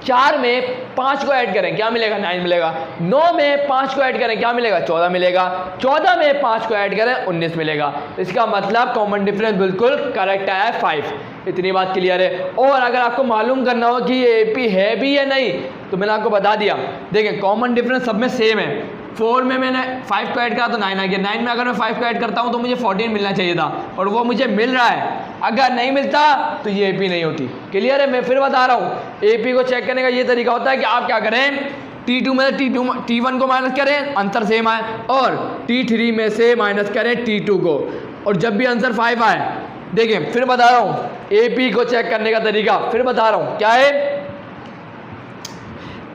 4 में 5 को ऐड करें क्या मिलेगा, 9 मिलेगा। 9 में 5 को ऐड करें क्या मिलेगा, 14 मिलेगा। 14 में 5 को ऐड करें 19 मिलेगा। इसका मतलब कॉमन डिफरेंस बिल्कुल करेक्ट आया है, 5। इतनी बात क्लियर है। और अगर आपको मालूम करना हो कि ये एपी है भी या नहीं, तो मैंने आपको बता दिया। देखें कॉमन डिफरेंस सब में सेम है। 4 में मैंने 5 को ऐड करा तो 9 आ गया। 9 में अगर मैं 5 को ऐड करता हूँ तो मुझे 14 मिलना चाहिए था, और वो मुझे मिल रहा है। अगर नहीं मिलता तो ये एपी नहीं होती। क्लियर है? मैं फिर बता रहा हूँ, एपी को चेक करने का ये तरीका होता है कि आप क्या करें, T2 में से T1 को माइनस करें, आंसर सेम आए, और T3 में से माइनस करें T2 को, और जब भी आंसर 5 आए, देखिए फिर बता रहा हूँ, एपी को चेक करने का तरीका फिर बता रहा हूँ। क्या है,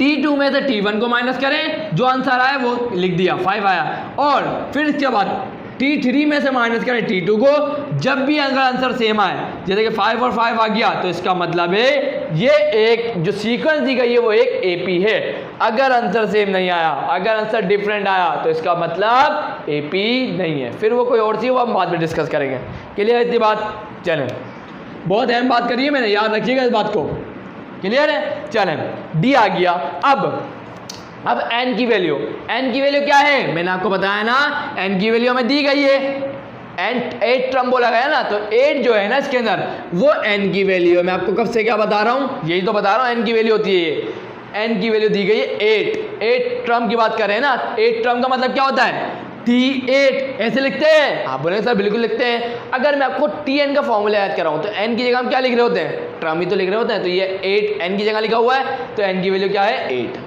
T2 में से T1 को माइनस करें, जो आंसर आया वो लिख दिया, 5 आया। और फिर इसके बाद T3 में से माइनस करें T2 को, जब भी अगर आंसर सेम आए, जैसे कि 5 और 5 आ गया, तो इसका मतलब है ये एक जो सीक्वेंस दी गई है वो एक एपी है। अगर आंसर सेम नहीं आया, अगर आंसर डिफरेंट आया, तो इसका मतलब एपी नहीं है। फिर वो कोई और सी, वो हम बाद में डिस्कस करेंगे। क्लियर इतनी बात? चलें, बहुत अहम बात करी है मैंने, याद रखिएगा इस बात को। क्लियर है? चलें, डी आ गया। अब n की वैल्यू क्या है, मैंने आपको बताया ना, n की वैल्यू हमें दी गई है। n 8 टर्म बोला गया ना, तो 8 जो है ना इसके अंदर, वो n की वैल्यू है। मैं आपको कब से क्या बता रहा हूँ, यही तो बता रहा हूँ, n की वैल्यू होती है ये। n की वैल्यू दी गई है 8 टर्म की बात कर रहे हैं ना। 8 टर्म का मतलब क्या होता है T8 ऐसे लिखते हैं। आप बोलेंगे सर बिल्कुल लिखते हैं। अगर मैं आपको Tn का फॉर्मूला याद कराऊं तो n की जगह हम क्या लिख रहे होते हैं, टर्म ही तो लिख रहे होते हैं। तो ये 8 n की जगह लिखा हुआ है तो n की वैल्यू क्या है 8।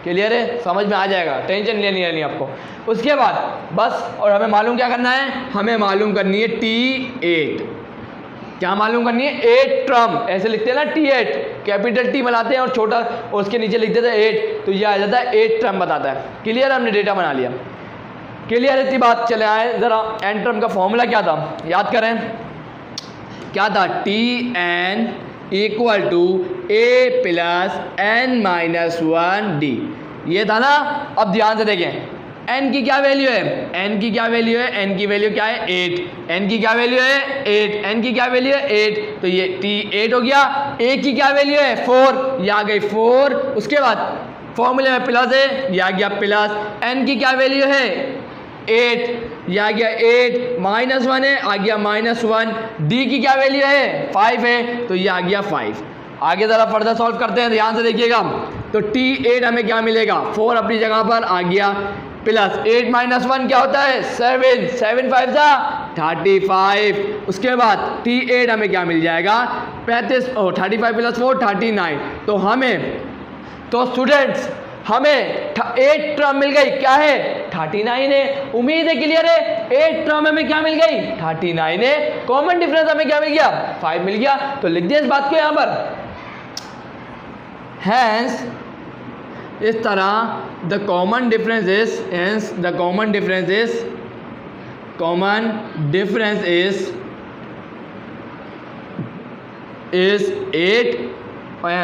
क्लियर है, समझ में आ जाएगा, टेंशन लेनी है नहीं आपको। उसके बाद बस और हमें मालूम क्या करना है, हमें मालूम करनी है T8। क्या मालूम करनी है 8 टर्म, ऐसे लिखते हैं ना T8 कैपिटल T बनाते हैं और छोटा और उसके नीचे लिख देते हैं 8, तो ये आ जाता है 8 टर्म बताता है। क्लियर, हमने डेटा बना लिया। क्लियर इतनी बात, चले आए जरा n टर्म का फॉर्मूला क्या था याद करें। क्या था, Tn equal to a plus n-1d, ये था ना। अब ध्यान से देखें n की क्या वैल्यू है, n की क्या वैल्यू है, n की वैल्यू क्या है 8, n की क्या वैल्यू है 8, n की क्या वैल्यू है 8, तो ये T8 हो गया। a की क्या वैल्यू है 4, ये आ गई 4। उसके बाद फॉर्मूले में प्लस है, ये आ गया प्लस। n की क्या वैल्यू है 8, ये आ गया 8, -1 है आ गया -1। d की क्या वैल्यू है 5 है तो ये आ गया 5। आगे ज़रा फर्दर सॉल्व करते हैं, ध्यान से देखिएगा। तो T8 हमें क्या मिलेगा, 4 अपनी जगह पर आ गया, प्लस 8 - 1 क्या होता है 7, 7 5 जा 35। उसके बाद T8 हमें क्या मिल जाएगा 35, 35 + 4 39। तो हमें, तो स्टूडेंट्स हमें 8 टर्म मिल गई, क्या है 39 है। उम्मीद है क्लियर है, 8 टर्म हमें क्या मिल गई 39 है। कॉमन डिफरेंस हमें क्या मिल गया 5 मिल गया। तो लिख दिया इस बात को यहाँ पर, हैंस इस तरह the common difference is, hence the common difference is, common difference is 8,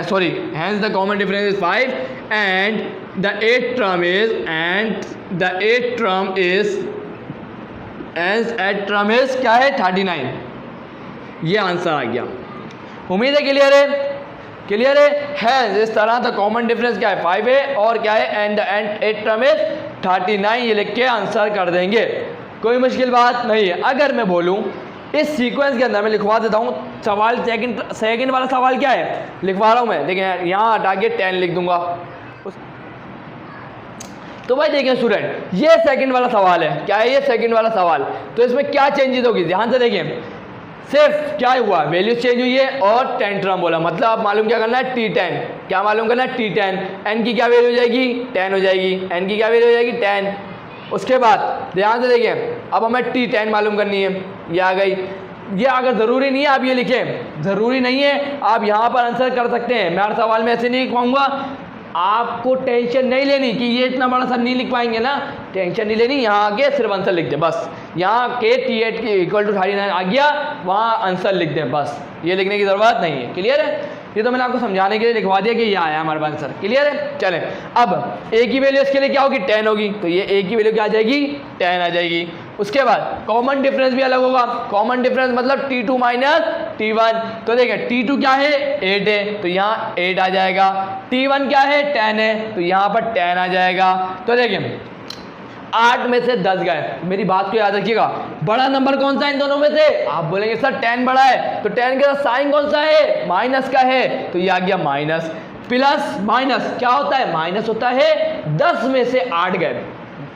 sorry, hence the common difference is 5 and the 8th term is, and the 8th term is, as 8th term is क्या है 39। ये answer आ गया। उम्मीद है clear है, clear है। इस तरह द कॉमन डिफरेंस क्या है 5 है और क्या है एंड 8th term is 39, ये लिख के आंसर कर देंगे, कोई मुश्किल बात नहीं है। अगर मैं बोलूँ इस सीक्वेंस के अंदर मैं लिखवा देता हूँ सवाल, सेकंड वाला सवाल क्या है लिखवा रहा हूँ मैं, देखिए यहाँ हटा के 10 लिख दूंगा। तो भाई देखें स्टूडेंट, ये सेकंड वाला सवाल है, क्या है ये सेकंड वाला सवाल। तो इसमें क्या चेंजेस होगी ध्यान से देखें, सिर्फ क्या हुआ वैल्यू चेंज हुई है और 10 टर्म बोला, मतलब आप मालूम क्या करना है T10, क्या मालूम करना है T10। n की क्या वैल्यू हो जाएगी 10 हो जाएगी, n की क्या वैल्यू हो जाएगी 10। उसके बाद ध्यान से देखें, अब हमें T10 मालूम करनी है, ये आ गई। ये अगर ज़रूरी नहीं है आप ये लिखें, ज़रूरी नहीं है, आप यहाँ पर आंसर कर सकते हैं। मैं हर सवाल में ऐसे नहीं लिखवाऊंगा, आपको टेंशन नहीं लेनी कि ये इतना बड़ा सा नहीं लिख पाएंगे ना, टेंशन नहीं लेनी। यहाँ आके सिर्फ आंसर लिख दे बस, यहाँ के T8 की इक्वल टू 39 आ गया, वहाँ आंसर लिख दें बस, ये लिखने की ज़रूरत नहीं है। क्लियर है, ये तो मैंने आपको समझाने के लिए लिखवा दिया कि ये आया हमारे पास आंसर। क्लियर है, चलें अब a की वैल्यू इसके लिए क्या होगी 10 होगी, तो ये a की वैल्यू क्या आ जाएगी 10 आ जाएगी। उसके बाद कॉमन डिफरेंस भी अलग होगा, कॉमन डिफरेंस मतलब T2 - T1। तो देखिए T2 क्या है 8 है तो यहाँ 8 आ जाएगा, T1 क्या है 10 है तो यहाँ पर 10 आ जाएगा। तो देखिए 8 में से 10 गए, मेरी बात को याद रखिएगा, बड़ा नंबर कौन सा है इन दोनों में से, आप बोलेंगे सर 10 बड़ा है, तो 10 के साथ साइन कौन सा है माइनस का है, तो ये आ गया माइनस। प्लस माइनस क्या होता है माइनस होता है, 10 में से 8 गए,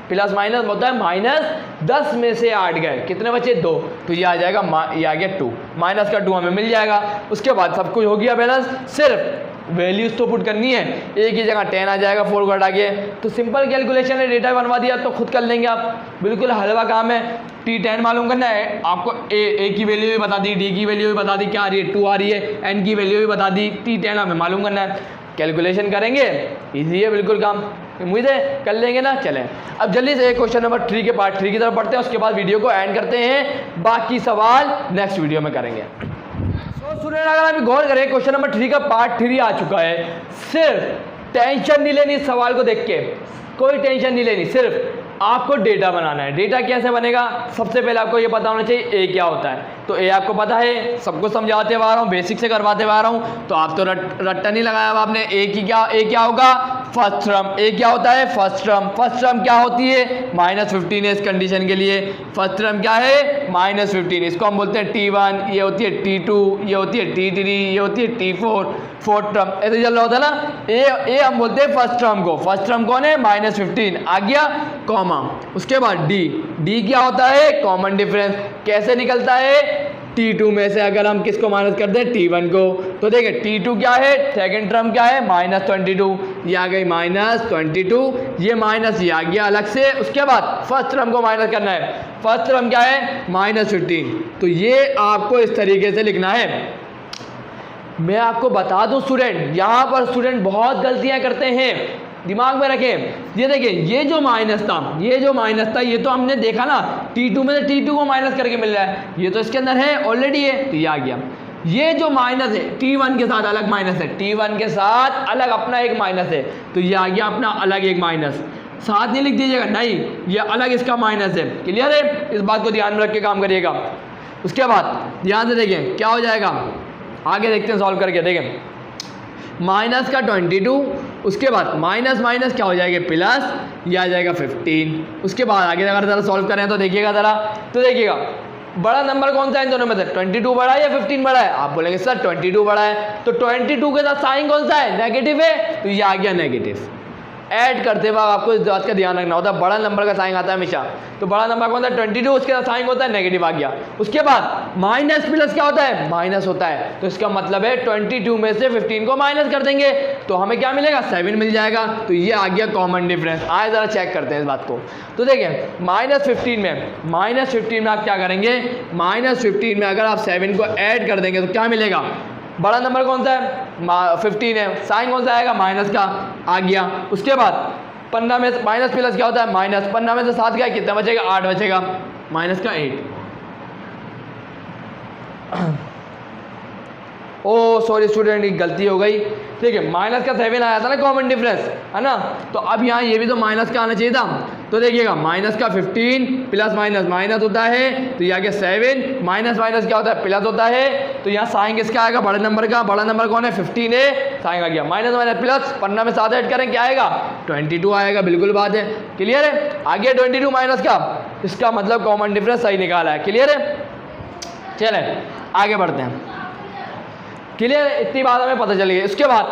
प्लस माइनस होता है माइनस, 10 में से 8 गए, कितने बचे 2, तो ये आ जाएगा ये आ गया 2, माइनस का 2 हमें मिल जाएगा। उसके बाद सब कुछ हो गया बैलेंस, सिर्फ वैल्यूज तो पुट करनी है, एक ही जगह 10 आ जाएगा 4 को हटा के। तो सिंपल कैलकुलेशन है, डेटा बनवा दिया तो खुद कर लेंगे आप, बिल्कुल हलवा काम है। T10 मालूम करना है आपको, ए की वैल्यू भी बता दी, डी की वैल्यू भी बता दी, क्या आ रही है 2 आ रही है, एन की वैल्यू भी बता दी, T10 हमें मालूम करना है, कैलकुलेशन करेंगे, ईजी है बिल्कुल काम, उम्मीद है कर लेंगे ना। चलें अब जल्दी से क्वेश्चन नंबर 3 के पार्ट 3 की तरफ पढ़ते हैं, उसके बाद वीडियो को एंड करते हैं, बाकी सवाल नेक्स्ट वीडियो में करेंगे। स्टूडेंट अगर आप गौर करें क्वेश्चन नंबर 3 का पार्ट 3 आ चुका है, सिर्फ टेंशन नहीं लेनी इस सवाल को देख के, कोई टेंशन नहीं लेनी, सिर्फ आपको डेटा बनाना है। डेटा कैसे बनेगा, सबसे पहले आपको ये पता होना चाहिए ए क्या होता है, तो ए आपको पता है, सबको समझाते हुए आ रहा हूँ, बेसिक से करवाते हुए आ रहा हूँ, तो आप तो रट्टा नहीं लगाया हुआ आपने। ए क्या होगा फर्स्ट टर्म, ए क्या होता है फर्स्ट टर्म। फर्स्ट टर्म क्या होती है -15 है इस कंडीशन के लिए। फर्स्ट टर्म क्या है -15, इसको हम बोलते हैं T1, ये होती है T2, ये होती है T3, ये होती है T4, फोर्थ टर्म। ऐसे चल रहा होता है ना। ए हम बोलते हैं फर्स्ट टर्म को। फर्स्ट टर्म कौन है -15 आ गया, कॉमा। उसके बाद डी क्या होता है कॉमन डिफरेंस। कैसे निकलता है T2 में से अगर हम किसको माइनस कर दें T1 को, तो देखिए T2 क्या है सेकंड टर्म क्या है -22, ये आ गई -22, ये माइनस ये आ गया अलग से। उसके बाद फर्स्ट टर्म को माइनस करना है, फर्स्ट टर्म क्या है -15, तो ये आपको इस तरीके से लिखना है। मैं आपको बता दूं स्टूडेंट, यहाँ पर स्टूडेंट बहुत गलतियां करते हैं, दिमाग में रखें। ये देखिए ये जो माइनस था ये तो हमने देखा ना T2 में से T2 को माइनस करके मिल रहा है, ये तो इसके अंदर है ऑलरेडी है, तो ये आ गया। ये जो माइनस है T1 के साथ अलग माइनस है, T1 के साथ अलग अपना एक माइनस है, तो ये आ गया अपना अलग एक माइनस। साथ नहीं लिख दीजिएगा, नहीं ये अलग इसका माइनस है। क्लियर है, इस बात को ध्यान में रख के काम करिएगा। उसके बाद ध्यान से देखें क्या हो जाएगा, आगे देखते हैं सॉल्व करके। देखें माइनस का 22, उसके बाद माइनस माइनस क्या हो जाएगा प्लस, ये आ जाएगा 15। उसके बाद आगे अगर ज़रा सॉल्व करें तो देखिएगा ज़रा, तो देखिएगा बड़ा नंबर कौन सा है इन दोनों में से, 22 बड़ा है या 15 बड़ा है। आप बोलेंगे सर 22 बड़ा है, तो 22 के साथ साइन कौन सा है नेगेटिव है, तो ये आ गया नेगेटिव। ऐड करते वक्त आपको इस बात का ध्यान रखना होता है, बड़ा नंबर का साइन आता है हमेशा, तो बड़ा नंबर कौन सा है 22, उसके साथ साइन होता है नेगेटिव आ गया। उसके बाद माइनस प्लस क्या होता है माइनस होता है, तो इसका मतलब है 22 में से 15 को माइनस कर देंगे तो हमें क्या मिलेगा 7 मिल जाएगा, तो ये आ गया कॉमन डिफरेंस। आए ज़रा चेक करते हैं इस बात को। तो देखिए -15 में आप क्या करेंगे, -15 में अगर आप 7 को ऐड कर देंगे तो क्या मिलेगा, बड़ा नंबर कौन सा है 15 है, साइन कौन सा आएगा माइनस का आ गया। उसके बाद 15 में माइनस प्लस क्या होता है माइनस, 15 में से 7 गया कितना बचेगा 8 बचेगा, माइनस का 8। ओ सॉरी स्टूडेंट एक गलती हो गई, ठीक है माइनस का 7 आया था ना कॉमन डिफरेंस है ना, तो अब यहाँ ये भी तो माइनस का आना चाहिए था। तो देखिएगा माइनस का 15 प्लस माइनस माइनस होता है, तो ये आ गया 7, माइनस माइनस क्या होता है प्लस होता है, तो यहाँ साइन किसका आएगा बड़े नंबर का, बड़ा नंबर कौन है 15 है, साइन आ गया माइनस माइनस प्लस, 15 में 7 ऐड करें क्या आएगा 22 आएगा, बिल्कुल बात है। क्लियर है, आ गया 22 माइनस का, इसका मतलब कॉमन डिफरेंस सही निकाला है। क्लियर है, चले आगे बढ़ते हैं। क्लियर, इतनी बात हमें पता चल गई। उसके बाद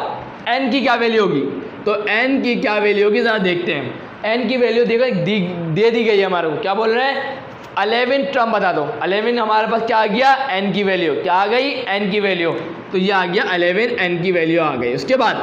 n की क्या वैल्यू होगी, तो n की क्या वैल्यू होगी ज़रा देखते हैं। n की वैल्यू देखो दे दी गई है हमारे को, क्या बोल रहे हैं 11 टर्म बता दो। 11 हमारे पास क्या आ गया n की वैल्यू, क्या आ गई n की वैल्यू, तो ये आ गया 11 n की वैल्यू आ गई। उसके बाद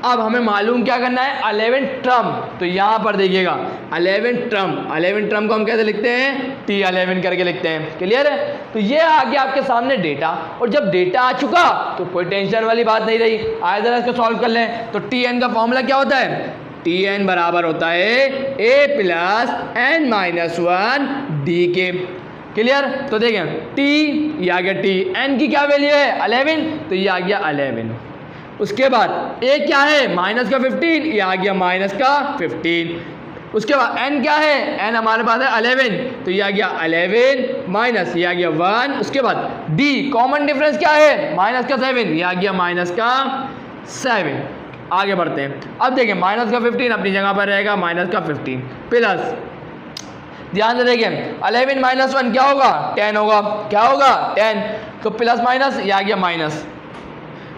अब हमें मालूम क्या करना है 11 टर्म, तो यहाँ पर देखिएगा 11 टर्म को हम कैसे लिखते हैं T11 करके लिखते हैं। क्लियर है, तो ये आ गया आपके सामने डेटा, और जब डेटा आ चुका तो कोई टेंशन वाली बात नहीं रही। आए जरा इसको सॉल्व कर लें। तो Tn का फॉर्मूला क्या होता है, Tn बराबर होता है a plus n minus 1 D के। क्लियर, तो देखें t ये आ गया t, n की क्या वैल्यू है 11, तो ये आ गया 11। उसके बाद a क्या है माइनस का 15, ये आ गया माइनस का 15। उसके बाद n क्या है, n हमारे पास है 11, तो ये आ गया 11 माइनस ये आ गया 1। उसके बाद d कॉमन डिफरेंस क्या है माइनस का 7, ये आ गया माइनस का 7। आगे बढ़ते हैं। अब देखिए माइनस का 15 अपनी जगह पर रहेगा, माइनस का 15 प्लस, ध्यान से देखें 11 माइनस 1 क्या होगा 10 होगा, क्या होगा 10, तो प्लस माइनस ये आ गया माइनस,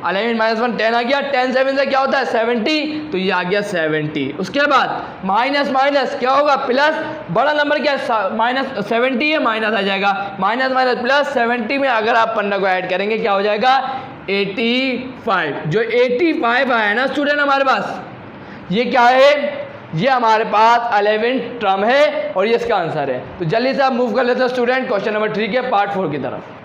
11 माइनस 1 10 आ गया, 10 7 से क्या होता है 70, तो ये आ गया 70। उसके बाद माइनस माइनस क्या होगा प्लस, बड़ा नंबर क्या है माइनस 70 है, माइनस आ जाएगा, माइनस माइनस प्लस 70 में अगर आप 15 को ऐड करेंगे क्या हो जाएगा 85। जो 85 आया ना स्टूडेंट हमारे पास, ये क्या है, ये हमारे पास 11 टर्म है और ये इसका आंसर है। तो जल्दी से आप मूव कर लेते हैं स्टूडेंट क्वेश्चन नंबर 3 के पार्ट 4 की तरफ।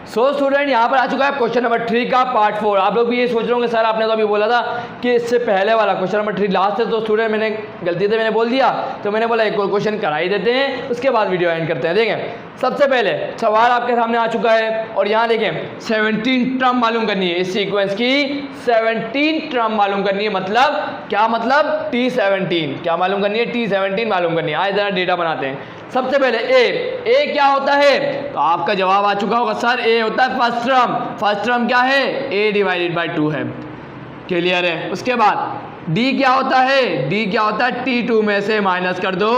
स्टूडेंट यहाँ पर आ चुका है क्वेश्चन नंबर 3 का पार्ट 4। आप लोग भी ये सोच रहे होंगे सर आपने तो अभी बोला था कि इससे पहले वाला क्वेश्चन नंबर 3 लास्ट है, तो स्टूडेंट मैंने गलती से मैंने बोल दिया, तो मैंने बोला एक और क्वेश्चन करा ही देते हैं, उसके बाद वीडियो एंड करते हैं। देखें सबसे पहले सवाल आपके सामने आ चुका है और यहाँ देखें 17 टर्म मालूम करनी है, इस सीक्वेंस की 17 टर्म मालूम करनी है। मतलब क्या, मतलब T17 क्या मालूम करनी है, T17 मालूम करनी है। आज जरा डेटा बनाते हैं। सबसे पहले ए क्या होता है, तो आपका जवाब आ चुका होगा सर ए होता है फर्स्ट टर्म। फर्स्ट टर्म क्या है a/2 है। क्लियर है। उसके बाद डी क्या होता है, डी क्या होता है, T2 में से माइनस कर दो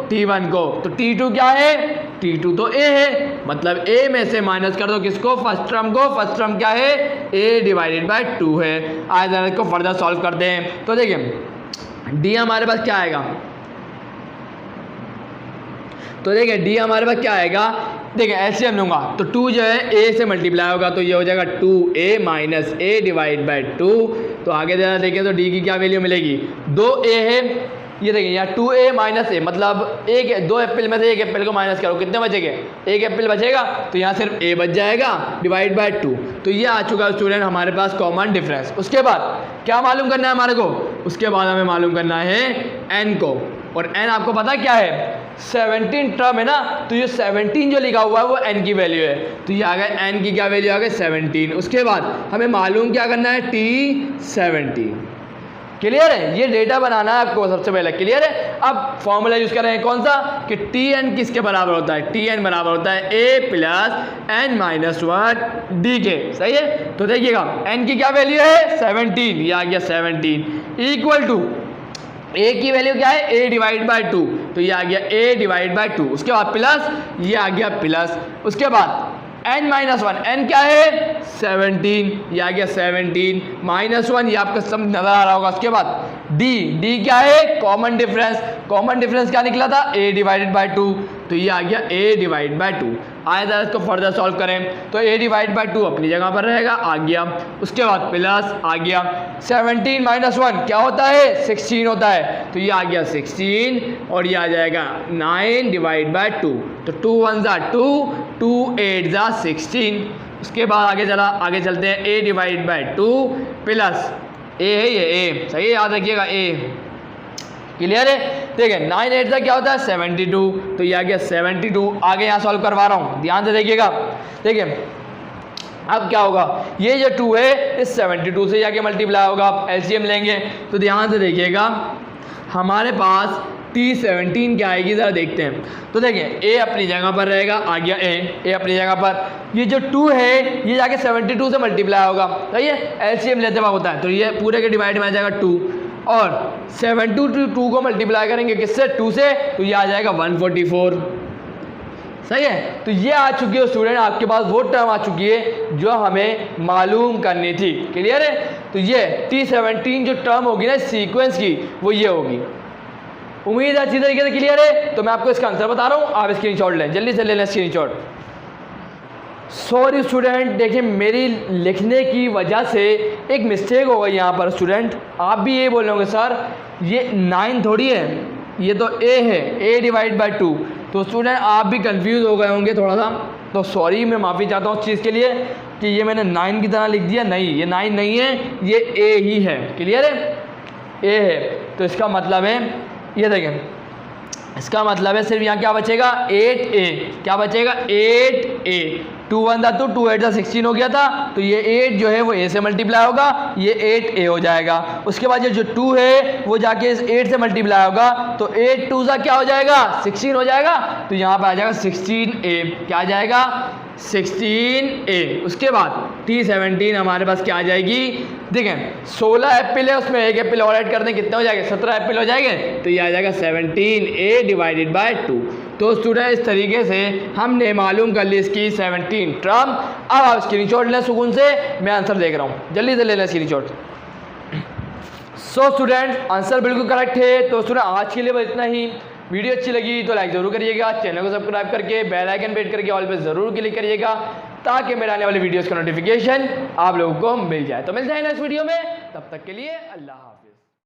T1 को, तो T2 क्या है, T2 तो A है, मतलब A में से माइनस कर दो किसको, फर्स्ट टर्म को, फर्स्ट टर्म क्या है, A डिवाइडेड बाय 2 है। आज इसको फर्दर सॉल्व करते हैं। तो देखिए डी हमारे पास क्या आएगा, तो देखिए डी हमारे पास क्या आएगा, देखिए एलसीएम लूंगा तो 2 जो है ए से मल्टीप्लाई होगा, तो ये हो जाएगा 2a minus A divide by 2। तो आगे जरा देखें तो डी की क्या वैल्यू मिलेगी, 2a है, ये देखिए यहाँ 2a माइनस ए, मतलब एक 2 एप्पल में से एक एप्पल को माइनस करो, कितने बचेंगे, एक एप्पल बचेगा, तो यहाँ सिर्फ a बच जाएगा डिवाइड बाय 2। तो ये आ चुका है स्टूडेंट हमारे पास कॉमन डिफरेंस। उसके बाद क्या मालूम करना है हमारे को, उसके बाद हमें मालूम करना है n को, और n आपको पता क्या है, 17 टर्म है ना, तो ये 17 जो लिखा हुआ है वो n की वैल्यू है, तो ये आ गया n की क्या वैल्यू आ गई 17। उसके बाद हमें मालूम क्या करना है, T17। क्लियर है, ये डेटा बनाना है आपको सबसे पहले, क्लियर है। अब फॉर्मूला यूज कर रहे हैं कौन सा, कि Tn किसके बराबर होता है, Tn बराबर होता है a plus n minus 1 D के, सही है। तो देखिएगा n की क्या वैल्यू है 17, ये आ गया 17 इक्वल टू a की वैल्यू क्या है, a डिवाइड बाई 2, तो ये आ गया a डिवाइड बाई 2। उसके बाद प्लस, ये आ गया प्लस, उसके बाद n माइनस 1, n क्या है 17, ये आ गया 17 माइनस 1, ये आपका सब नजर आ रहा होगा। उसके बाद d क्या है, कॉमन डिफरेंस, कॉमन डिफरेंस क्या निकला था, a डिवाइडेड बाई 2, तो ये आ गया a डिवाइड बाई 2। आए जरा इसको फर्दर सॉल्व करें तो a डिवाइड बाई 2 अपनी जगह पर रहेगा, आ गया। उसके बाद प्लस आ गया, 17 माइनस 1 क्या होता है 16 होता है, तो ये आ गया 16, और ये आ जाएगा 9 डिवाइड बाई 2, तो 2 1 ज़ा 2, 2 8 ज़ा 16। उसके बाद आगे चलते हैं, a divide by 2 plus a है, ये a सही है, याद रखिएगा a, क्लियर है। देखिए 9 8 क्या होता है 72, तो ये आ गया 72। आगे यहाँ सॉल्व करवा रहा हूँ, ध्यान से देखिएगा। देखिए अब क्या होगा, ये जो 2 है इस 72 से जाके मल्टीप्लाई होगा, आप एलसीएम लेंगे तो ध्यान से देखिएगा हमारे पास T17 क्या आएगी, ज़रा देखते हैं। तो देखिए a अपनी जगह पर रहेगा, आ गया a अपनी जगह पर, ये जो 2 है ये जाके 72 से मल्टीप्लाई होगा, सही है, एलसीएम लेते वक्त होता है, तो ये पूरे के डिवाइड में आ जाएगा 2, और 72 को मल्टीप्लाई करेंगे किससे, 2 से, तो ये आ जाएगा 144, सही है। तो ये आ चुकी है स्टूडेंट, आपके पास वो टर्म आ चुकी है जो हमें मालूम करनी थी, क्लियर है। तो ये T17 जो टर्म होगी ना सीक्वेंस की, वो ये होगी। उम्मीद है अच्छी तरीके से क्लियर है। तो मैं आपको इसका आंसर बता रहा हूँ, आप स्क्रीनशॉट लें, जल्दी से ले लें स्क्रीनशॉट। सॉरी स्टूडेंट, देखिए मेरी लिखने की वजह से एक मिस्टेक हो गई यहाँ पर स्टूडेंट, आप भी ये बोल रहे होंगे सर ये 9 थोड़ी है, ये तो a है, a डिवाइड बाई 2। तो स्टूडेंट आप भी कंफ्यूज हो गए होंगे थोड़ा सा, तो सॉरी, मैं माफ़ी चाहता हूँ उस चीज़ के लिए कि ये मैंने 9 की तरह लिख दिया, नहीं ये 9 नहीं है, ये a ही है, क्लियर है, a है। तो इसका मतलब है, ये देखें इसका मतलब है सिर्फ यहाँ क्या बचेगा 8a, क्या बचेगा 8a, 2 1 ज़ा 2, 2 8 ज़ा 16 हो गया था, तो ये 8 जो है वो a से मल्टीप्लाई होगा, ये 8a हो जाएगा। उसके बाद ये जो 2 है वो जाके इस 8 से मल्टीप्लाई होगा, तो 8 2 ज़ा क्या हो जाएगा 16 हो जाएगा, तो यहाँ पर आ जाएगा 16a, क्या आ जाएगा 16a। उसके बाद T17 हमारे पास क्या आ जाएगी, देखें 16 एप्पल है, उसमें एक एप्पल और ऐड कर दें, कितने हो जाएंगे 17 एप्पल हो जाएंगे, तो ये आ जाएगा 17a डिवाइडेड बाय 2। तो स्टूडेंट इस तरीके से हमने मालूम कर ली इसकी 17 टर्म। अब आप स्क्रीनशॉट लें सुकून से, मैं आंसर देख रहा हूँ, जल्दी से ले लें स्क्रीनशॉट। सो स्टूडेंट आंसर बिल्कुल करेक्ट है। तो स्टूडेंट आज के लिए बस इतना ही। वीडियो अच्छी लगी तो लाइक ज़रूर करिएगा, चैनल को सब्सक्राइब करके बेल आइकन पे हिट करके ऑल पे ज़रूर क्लिक करिएगा, ताकि मेरे आने वाले वीडियोज़ का नोटिफिकेशन आप लोगों को मिल जाए। तो मिलते हैं नेक्स्ट वीडियो में, तब तक के लिए अल्लाह हाफ़िज़।